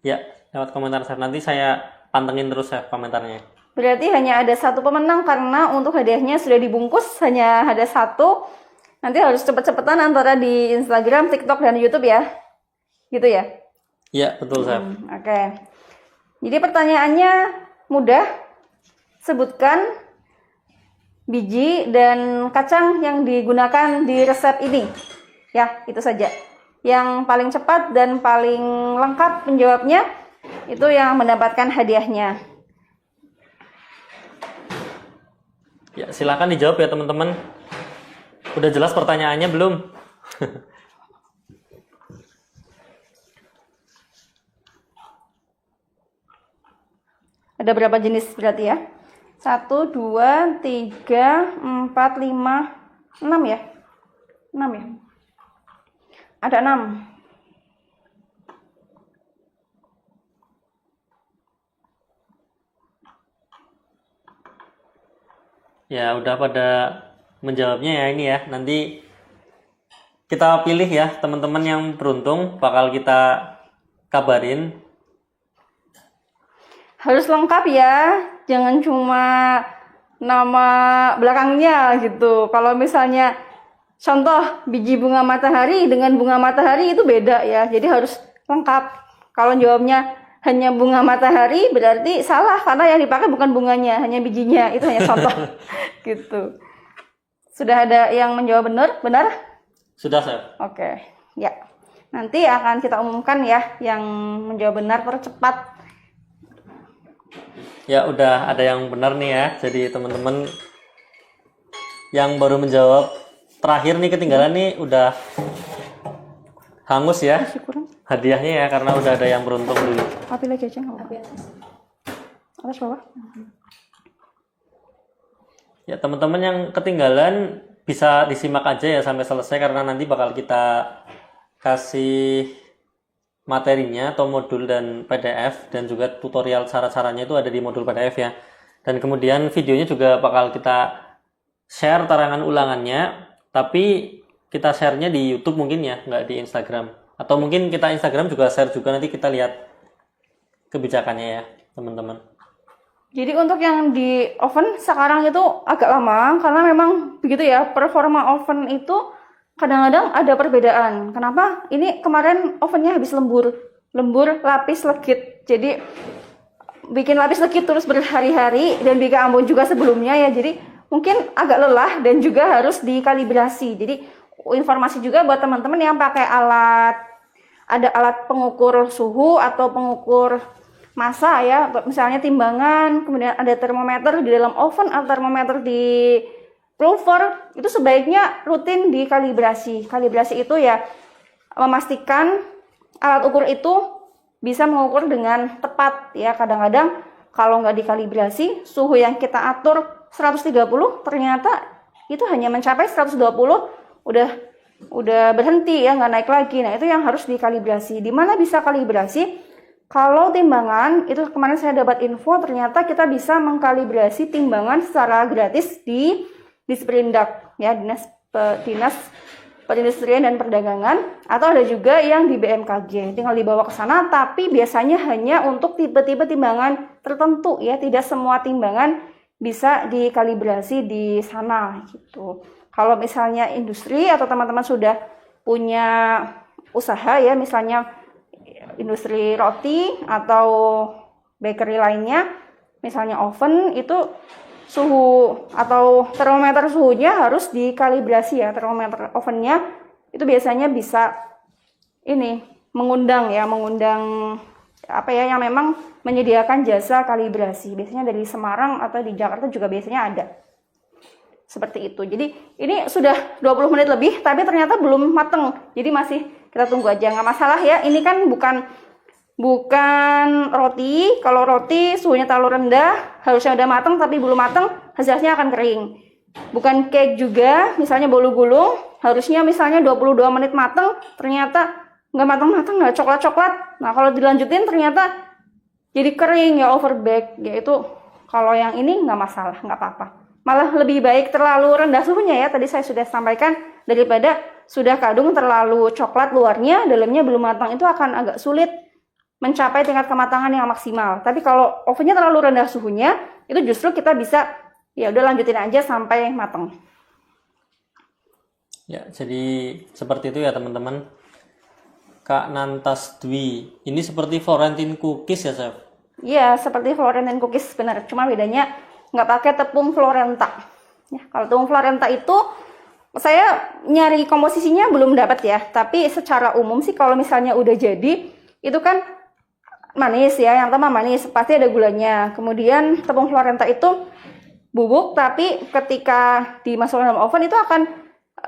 Ya, lewat komentar Chef, nanti saya pantengin terus Chef komentarnya. Berarti hanya ada satu pemenang karena untuk hadiahnya sudah dibungkus, hanya ada satu. Nanti harus cepet-cepetan antara di Instagram, TikTok, dan YouTube ya. Gitu ya? Iya, betul Chef. Oke. Jadi pertanyaannya mudah. Sebutkan biji dan kacang yang digunakan di resep ini. Ya, itu saja. Yang paling cepat dan paling lengkap menjawabnya, itu yang mendapatkan hadiahnya. Ya, silakan dijawab ya teman-teman. Udah jelas pertanyaannya belum? Ada berapa jenis berarti ya? 1, 2, 3, 4, 5, 6 ya? 6 ya? Ada 6. Ya udah pada menjawabnya ya ini ya. Nanti kita pilih ya teman-teman yang beruntung bakal kita kabarin. Harus lengkap ya, jangan cuma nama belakangnya gitu. Kalau misalnya contoh biji bunga matahari dengan bunga matahari itu beda ya, jadi harus lengkap. Kalau jawabnya hanya bunga matahari berarti salah karena yang dipakai bukan bunganya, hanya bijinya. Itu hanya contoh gitu. Sudah ada yang menjawab benar? Benar? Sudah, Chef. Oke, ya. Nanti akan kita umumkan ya yang menjawab benar percepat. Ya udah ada yang benar nih ya. Jadi teman-teman yang baru menjawab terakhir nih ketinggalan nih udah hangus ya Masih kurang. hadiahnya ya karena udah ada yang beruntung dulu. Api lagi aja nggak apa-apa. Atas bawah. Ya teman-teman yang ketinggalan bisa disimak aja ya sampai selesai karena nanti bakal kita kasih materinya atau modul dan PDF dan juga tutorial cara-caranya itu ada di modul PDF ya. Dan kemudian videonya juga bakal kita share tarangan ulangannya, tapi kita share-nya di YouTube mungkin ya, nggak di Instagram. Atau mungkin kita Instagram juga share juga, nanti kita lihat kebijakannya ya teman-teman. Jadi untuk yang di oven sekarang itu agak lama karena memang begitu ya, performa oven itu kadang-kadang ada perbedaan. Kenapa? Ini kemarin ovennya habis lembur lapis legit. Jadi bikin lapis legit terus berhari-hari dan bikin ambon juga sebelumnya ya. Jadi mungkin agak lelah dan juga harus dikalibrasi. Jadi informasi juga buat teman-teman yang pakai ada alat pengukur suhu atau pengukur massa ya, misalnya timbangan, kemudian ada termometer di dalam oven atau termometer di pulver, itu sebaiknya rutin dikalibrasi. Kalibrasi itu ya memastikan alat ukur itu bisa mengukur dengan tepat ya. Kadang-kadang kalau nggak dikalibrasi, suhu yang kita atur 130 ternyata itu hanya mencapai 120 udah berhenti ya, nggak naik lagi. Nah itu yang harus dikalibrasi. Di mana bisa kalibrasi? Kalau timbangan, itu kemarin saya dapat info ternyata kita bisa mengkalibrasi timbangan secara gratis di Disperindak ya, Dinas Perindustrian dan Perdagangan, atau ada juga yang di BMKG. Tinggal dibawa ke sana, tapi biasanya hanya untuk tipe-tipe timbangan tertentu ya, tidak semua timbangan bisa dikalibrasi di sana gitu. Kalau misalnya industri atau teman-teman sudah punya usaha ya, misalnya industri roti atau bakery lainnya, misalnya oven, itu suhu atau termometer suhunya harus dikalibrasi ya. Termometer ovennya itu biasanya bisa mengundang apa ya, yang memang menyediakan jasa kalibrasi. Biasanya dari Semarang atau di Jakarta juga biasanya ada. Seperti itu. Jadi ini sudah 20 menit lebih tapi ternyata belum mateng. Jadi masih kita tunggu aja, nggak masalah ya. Ini kan bukan roti. Kalau roti suhunya terlalu rendah, harusnya udah mateng tapi belum mateng, hasilnya akan kering. Bukan cake juga, misalnya bolu gulung, harusnya misalnya 22 menit mateng, ternyata nggak mateng-mateng, nggak coklat-coklat. Nah kalau dilanjutin ternyata jadi kering ya, overbake. Yaitu kalau yang ini nggak masalah, nggak apa-apa. Malah lebih baik terlalu rendah suhunya ya, tadi saya sudah sampaikan, daripada sudah kadung terlalu coklat luarnya, dalamnya belum matang, itu akan agak sulit mencapai tingkat kematangan yang maksimal. Tapi kalau ovennya terlalu rendah suhunya, itu justru kita bisa ya udah lanjutin aja sampai matang. Ya, jadi seperti itu ya teman-teman. Kak Nantas Dwi, ini seperti Florentine cookies ya, Chef? Iya, seperti Florentine cookies benar. Cuma bedanya nggak pakai tepung Florenta. Ya, kalau tepung Florenta itu saya nyari komposisinya belum dapat ya. Tapi secara umum sih kalau misalnya udah jadi itu kan manis ya. Yang pertama manis, pasti ada gulanya. Kemudian tepung Florenta itu bubuk, tapi ketika dimasukkan dalam oven itu akan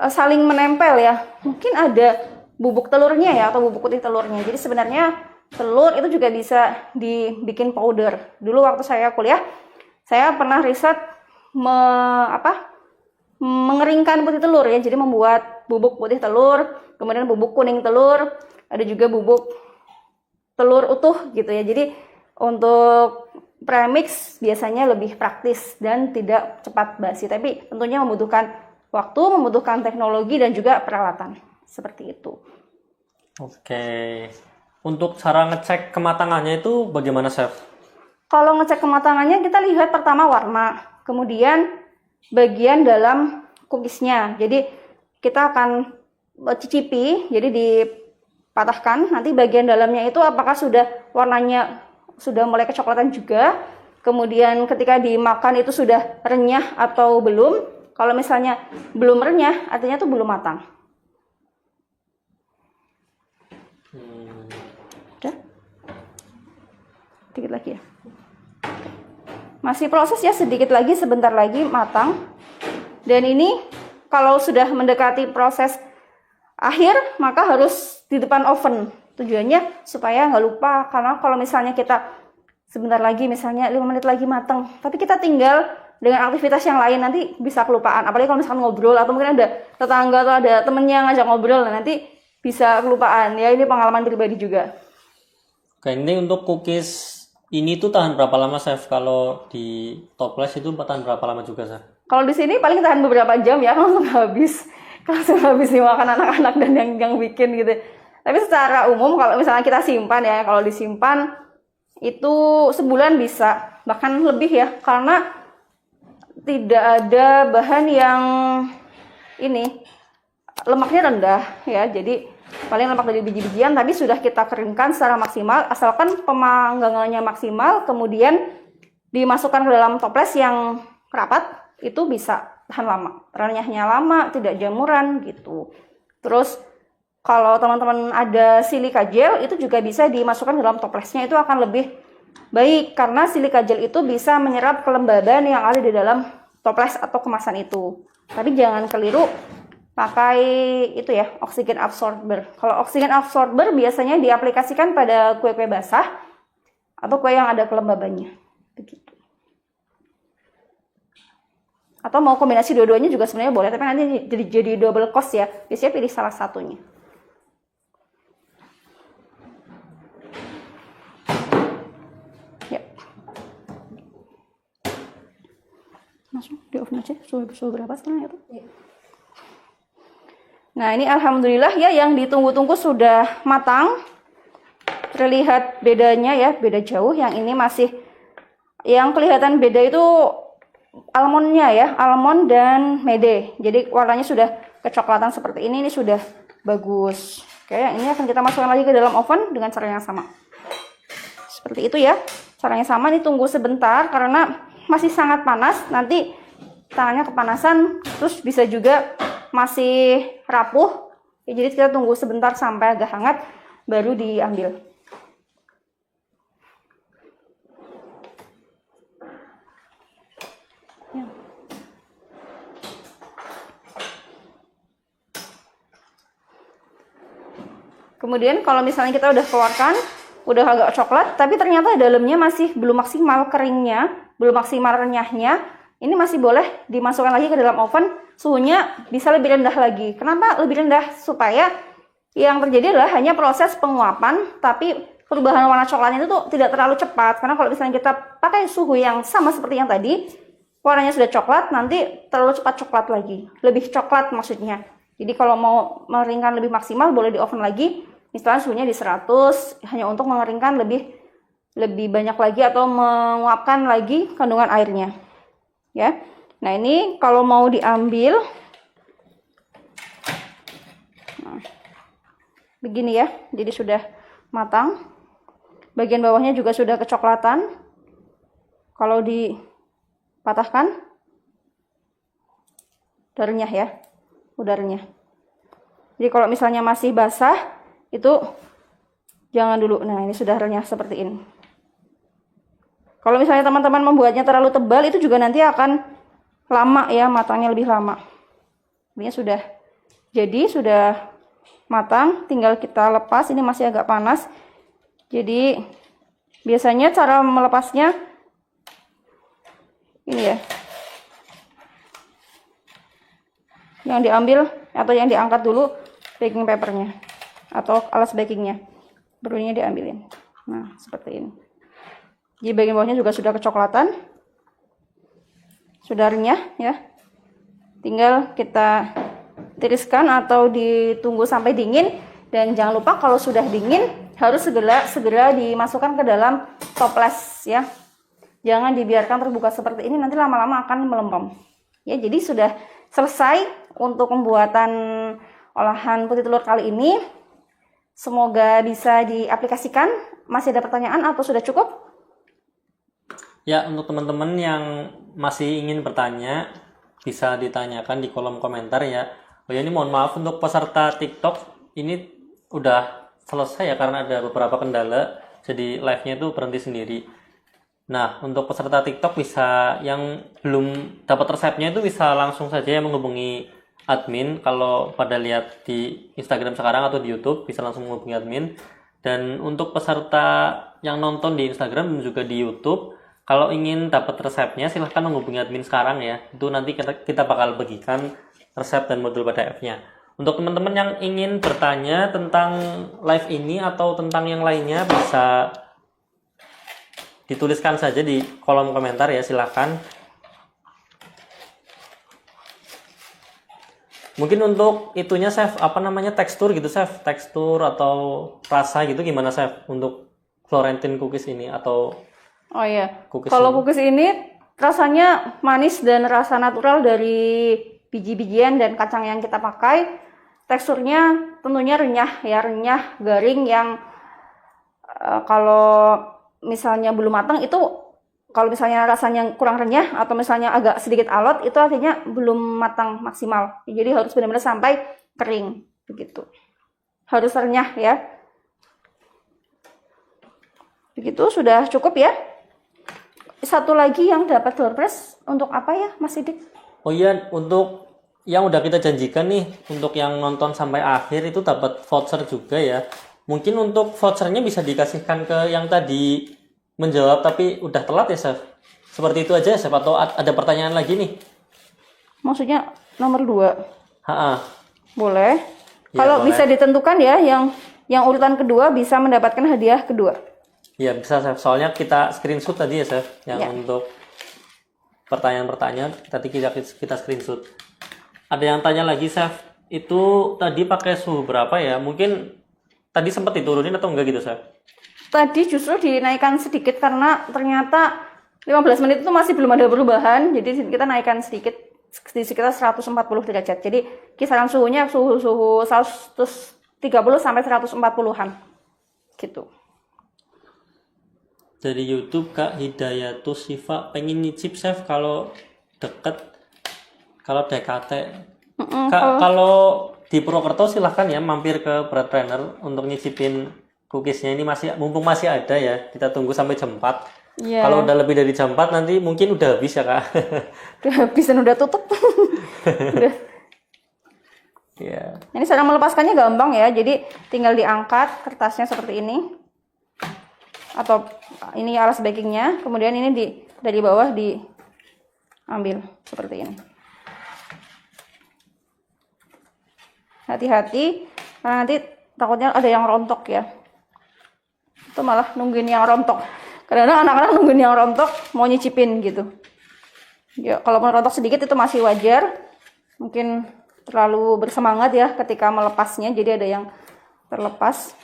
saling menempel ya. Mungkin ada bubuk telurnya ya, atau bubuk putih telurnya. Jadi sebenarnya telur itu juga bisa dibikin powder. Dulu waktu saya kuliah, saya pernah riset mengeringkan putih telur ya. Jadi membuat bubuk putih telur, kemudian bubuk kuning telur, ada juga bubuk telur utuh gitu ya. Jadi untuk premix biasanya lebih praktis dan tidak cepat basi, tapi tentunya membutuhkan waktu, membutuhkan teknologi dan juga peralatan seperti itu. Oke. Untuk cara ngecek kematangannya itu bagaimana, Chef? Kalau ngecek kematangannya kita lihat pertama warna, kemudian bagian dalam cookiesnya. Jadi kita akan cicipi, jadi dipatahkan, nanti bagian dalamnya itu apakah sudah warnanya sudah mulai kecoklatan juga, kemudian ketika dimakan itu sudah renyah atau belum. Kalau misalnya belum renyah, artinya itu belum matang. Udah? Sedikit lagi ya. Masih proses ya, sedikit lagi, sebentar lagi matang. Dan ini kalau sudah mendekati proses akhir, maka harus di depan oven. Tujuannya supaya nggak lupa, karena kalau misalnya kita sebentar lagi, misalnya 5 menit lagi matang, tapi kita tinggal dengan aktivitas yang lain, nanti bisa kelupaan. Apalagi kalau misalkan ngobrol, atau mungkin ada tetangga atau ada temennya ngajak ngobrol, nanti bisa kelupaan. Ya, ini pengalaman pribadi juga. Oke, ini untuk cookies ini tuh tahan berapa lama, Chef? Kalau di toples itu tahan berapa lama juga, Chef? Kalau di sini paling tahan beberapa jam ya, langsung habis. Langsung habis dimakan anak-anak dan yang bikin gitu. Tapi secara umum kalau misalnya kita simpan ya, kalau disimpan itu sebulan bisa, bahkan lebih ya, karena tidak ada bahan yang ini lemaknya rendah ya, jadi paling lemak dari biji-bijian, tapi sudah kita keringkan secara maksimal, asalkan pemanggangannya maksimal, kemudian dimasukkan ke dalam toples yang rapat, itu bisa tahan lama, renyahnya lama, tidak jamuran gitu. Terus kalau teman-teman ada silika gel, itu juga bisa dimasukkan ke dalam toplesnya, itu akan lebih baik, karena silika gel itu bisa menyerap kelembaban yang ada di dalam toples atau kemasan itu. Tapi jangan keliru pakai itu ya, oksigen absorber. Kalau oksigen absorber biasanya diaplikasikan pada kue-kue basah atau kue yang ada kelembabannya. Begitu. Atau mau kombinasi dua-duanya juga sebenarnya boleh, tapi nanti jadi double cost ya. Biasanya pilih salah satunya. Langsung di oven aja, suhu berapa sekarang itu? Nah, ini alhamdulillah ya, yang ditunggu-tunggu sudah matang. Terlihat bedanya ya, beda jauh. Yang ini masih, yang kelihatan beda itu almondnya ya, almond dan mede. Jadi warnanya sudah kecoklatan seperti ini sudah bagus. Oke, yang ini akan kita masukkan lagi ke dalam oven dengan cara yang sama. Seperti itu ya, caranya sama. Ini tunggu sebentar karena masih sangat panas, nanti tangannya kepanasan, terus bisa juga masih rapuh ya, jadi kita tunggu sebentar sampai agak hangat baru diambil. Ya. Kemudian kalau misalnya kita udah keluarkan, udah agak coklat, tapi ternyata dalamnya masih belum maksimal keringnya, belum maksimal renyahnya, ini masih boleh dimasukkan lagi ke dalam oven, suhunya bisa lebih rendah lagi. Kenapa lebih rendah? Supaya yang terjadi adalah hanya proses penguapan, tapi perubahan warna coklatnya itu tuh tidak terlalu cepat. Karena kalau misalnya kita pakai suhu yang sama seperti yang tadi, warnanya sudah coklat, nanti terlalu cepat coklat lagi. Lebih coklat maksudnya. Jadi kalau mau mengeringkan lebih maksimal, boleh di oven lagi. Misalnya suhunya di 100, hanya untuk mengeringkan lebih banyak lagi atau menguapkan lagi kandungan airnya. Ya. Nah, ini kalau mau diambil, nah, begini ya, jadi sudah matang. Bagian bawahnya juga sudah kecoklatan. Kalau dipatahkan, udah renyah ya, udah renyah. Jadi kalau misalnya masih basah, itu jangan dulu. Nah, ini sudah renyah seperti ini. Kalau misalnya teman-teman membuatnya terlalu tebal, itu juga nanti akan lama ya, matangnya lebih lama. Ini sudah jadi, sudah matang, tinggal kita lepas. Ini masih agak panas. Jadi biasanya cara melepasnya ini ya. Yang diambil atau yang diangkat dulu baking papernya atau alas bakingnya. Baru ini diambilin. Nah, seperti ini. Di bagian bawahnya juga sudah kecoklatan, sudah renyah ya. Tinggal kita tiriskan atau ditunggu sampai dingin. Dan jangan lupa kalau sudah dingin harus segera dimasukkan ke dalam toples ya. Jangan dibiarkan terbuka seperti ini, nanti lama-lama akan melempem. Ya, jadi sudah selesai untuk pembuatan olahan putih telur kali ini. Semoga bisa diaplikasikan. Masih ada pertanyaan atau sudah cukup? Ya, untuk teman-teman yang masih ingin bertanya, bisa ditanyakan di kolom komentar ya. Oh ya, ini mohon maaf untuk peserta TikTok, ini udah selesai ya karena ada beberapa kendala, jadi live-nya itu berhenti sendiri. Nah, untuk peserta TikTok bisa yang belum dapat resepnya itu bisa langsung saja menghubungi admin. Kalau pada lihat di Instagram sekarang atau di YouTube bisa langsung menghubungi admin. Dan untuk peserta yang nonton di Instagram dan juga di YouTube, kalau ingin dapat resepnya silahkan menghubungi admin sekarang ya. Itu nanti kita bakal bagikan resep dan modul PDF-nya. Untuk teman-teman yang ingin bertanya tentang live ini atau tentang yang lainnya bisa dituliskan saja di kolom komentar ya, silahkan. Mungkin untuk itunya Chef, apa namanya, tekstur gitu Chef, tekstur atau rasa gitu gimana Chef untuk Florentine cookies ini atau Oh iya, kalau cookies ini rasanya manis dan rasa natural dari biji-bijian dan kacang yang kita pakai. Teksturnya tentunya renyah ya, renyah, garing yang kalau misalnya belum matang itu, kalau misalnya rasanya kurang renyah atau misalnya agak sedikit alot, itu artinya belum matang maksimal. Jadi harus benar-benar sampai kering begitu. Harus renyah ya. Begitu sudah cukup ya. Satu lagi yang dapat door prize untuk apa ya Mas Sidik? Oh iya, untuk yang udah kita janjikan nih, untuk yang nonton sampai akhir itu dapat voucher juga ya. Mungkin untuk vouchernya bisa dikasihkan ke yang tadi menjawab tapi udah telat ya Chef. Seperti itu aja Chef, atau ada pertanyaan lagi nih? Maksudnya nomor 2? Boleh. Ya, kalau boleh. Bisa ditentukan ya, yang urutan kedua bisa mendapatkan hadiah kedua. Ya bisa Chef, soalnya kita screenshot tadi ya Chef, yang Ya. untuk pertanyaan-pertanyaan tadi kita screenshot. Ada yang tanya lagi Chef, itu tadi pakai suhu berapa ya? Mungkin tadi sempat diturunin atau enggak gitu Chef? Tadi justru dinaikkan sedikit karena ternyata 15 menit itu masih belum ada perubahan, jadi kita naikkan sedikit di sekitar 140 derajat. Jadi kisaran suhunya suhu 130 sampai 140-an. Gitu. Dari YouTube Kak Hidayatus Siva, pengen nyicip Chef kalau deket, kalau DKT. Kak, kalau di Purwokerto silahkan ya mampir ke Bread Trainer untuk nyicipin cookiesnya. Ini mumpung masih ada ya, kita tunggu sampai jam 4. Yeah. Kalau udah lebih dari jam 4 nanti mungkin udah habis ya Kak. Udah habis dan udah tutup. Udah. Yeah. Ini cara melepaskannya gampang ya, jadi tinggal diangkat kertasnya seperti ini. Atau ini alas bakingnya, kemudian ini dari bawah diambil seperti ini. Hati-hati, karena nanti takutnya ada yang rontok ya. Itu malah nungguin yang rontok. Kadang-kadang anak-anak nungguin yang rontok mau nyicipin gitu. Ya, kalau rontok sedikit itu masih wajar. Mungkin terlalu bersemangat ya ketika melepasnya, jadi ada yang terlepas.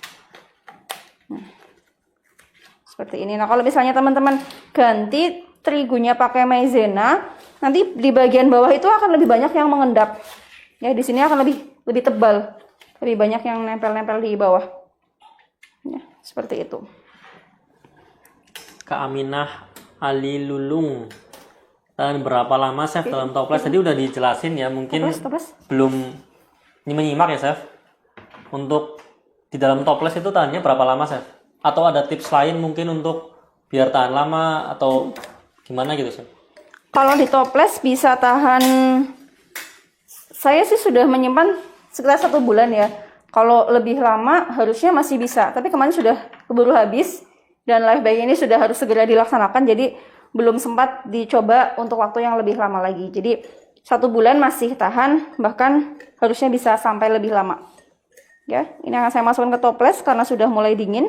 Nah, seperti ini. Nah, kalau misalnya teman-teman ganti terigunya pakai maizena, nanti di bagian bawah itu akan lebih banyak yang mengendap. Ya, di sini akan lebih tebal, lebih banyak yang nempel-nempel di bawah. Ya, seperti itu. Kak Aminah Ali Lulung, dan berapa lama Chef dalam toples? Tadi udah dijelasin ya, mungkin Toples. belum menyimak ya Chef. Untuk di dalam toples itu tahannya berapa lama Chef? Atau ada tips lain mungkin untuk biar tahan lama atau gimana gitu Chef? Kalau di toples bisa tahan, saya sih sudah menyimpan sekitar 1 bulan ya. Kalau lebih lama harusnya masih bisa, tapi kemarin sudah keburu habis dan live buying ini sudah harus segera dilaksanakan, jadi belum sempat dicoba untuk waktu yang lebih lama lagi. Jadi 1 bulan masih tahan, bahkan harusnya bisa sampai lebih lama. Ya, ini akan saya masukkan ke toples karena sudah mulai dingin.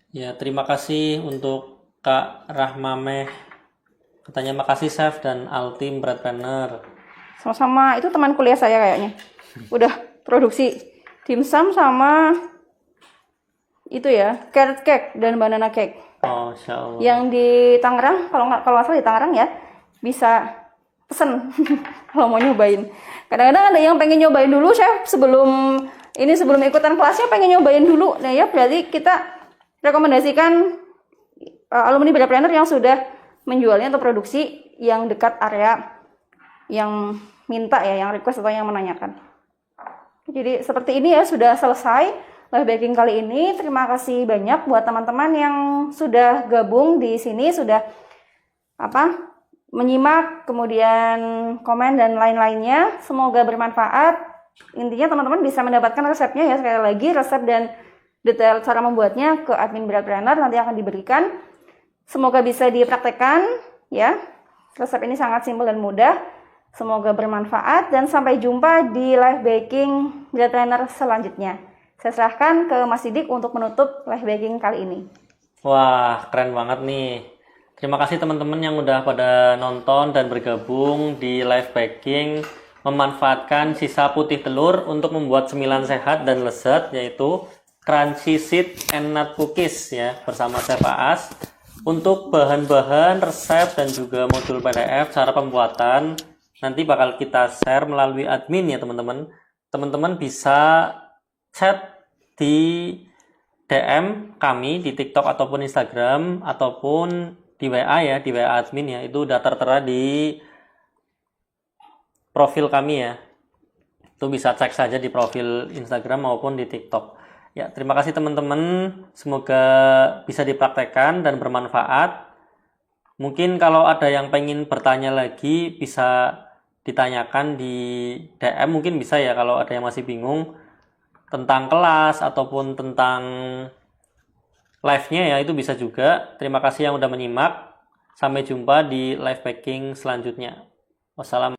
Ya, terima kasih untuk Kak Rahmameh. Katanya makasih Chef dan Altim Breadpreneur. Sama-sama, itu teman kuliah saya kayaknya. Udah produksi dimsum sama itu ya, carrot cake dan banana cake. Oh, Insya Allah. Yang di Tangerang, kalau nggak salah di Tangerang ya, bisa pesen kalau mau nyobain. Kadang-kadang ada yang pengen nyobain dulu, Chef, sebelum ikutan kelasnya pengen nyobain dulu. Nah ya, berarti kita rekomendasikan alumni Breadpreneur yang sudah menjualnya atau produksi yang dekat area yang minta ya, yang request atau yang menanyakan. Jadi seperti ini ya, sudah selesai live baking kali ini. Terima kasih banyak buat teman-teman yang sudah gabung di sini, sudah menyimak, kemudian komen dan lain-lainnya. Semoga bermanfaat. Intinya teman-teman bisa mendapatkan resepnya ya, sekali lagi resep dan detail cara membuatnya ke admin Breadpreneur nanti akan diberikan. Semoga bisa dipraktekkan ya. Resep ini sangat simpel dan mudah. Semoga bermanfaat dan sampai jumpa di live baking Breadpreneur selanjutnya. Saya serahkan ke Mas Sidik untuk menutup live baking kali ini. Wah, keren banget nih. Terima kasih teman-teman yang udah pada nonton dan bergabung di live baking memanfaatkan sisa putih telur untuk membuat cemilan sehat dan lezat, yaitu Crunchy Seed and Nut Cookies ya, bersama Chef Aas. Untuk bahan-bahan, resep, dan juga modul PDF cara pembuatan nanti bakal kita share melalui admin ya teman-teman. Teman-teman bisa chat di DM kami di TikTok ataupun Instagram ataupun di WA ya, di WA admin ya. Itu udah tertera di profil kami ya. Itu bisa cek saja di profil Instagram maupun di TikTok. Ya, terima kasih teman-teman. Semoga bisa dipraktekkan dan bermanfaat. Mungkin kalau ada yang pengen bertanya lagi bisa ditanyakan di DM, mungkin bisa ya kalau ada yang masih bingung tentang kelas ataupun tentang live-nya ya, itu bisa juga. Terima kasih yang udah menyimak. Sampai jumpa di live baking selanjutnya. Wassalamualaikum.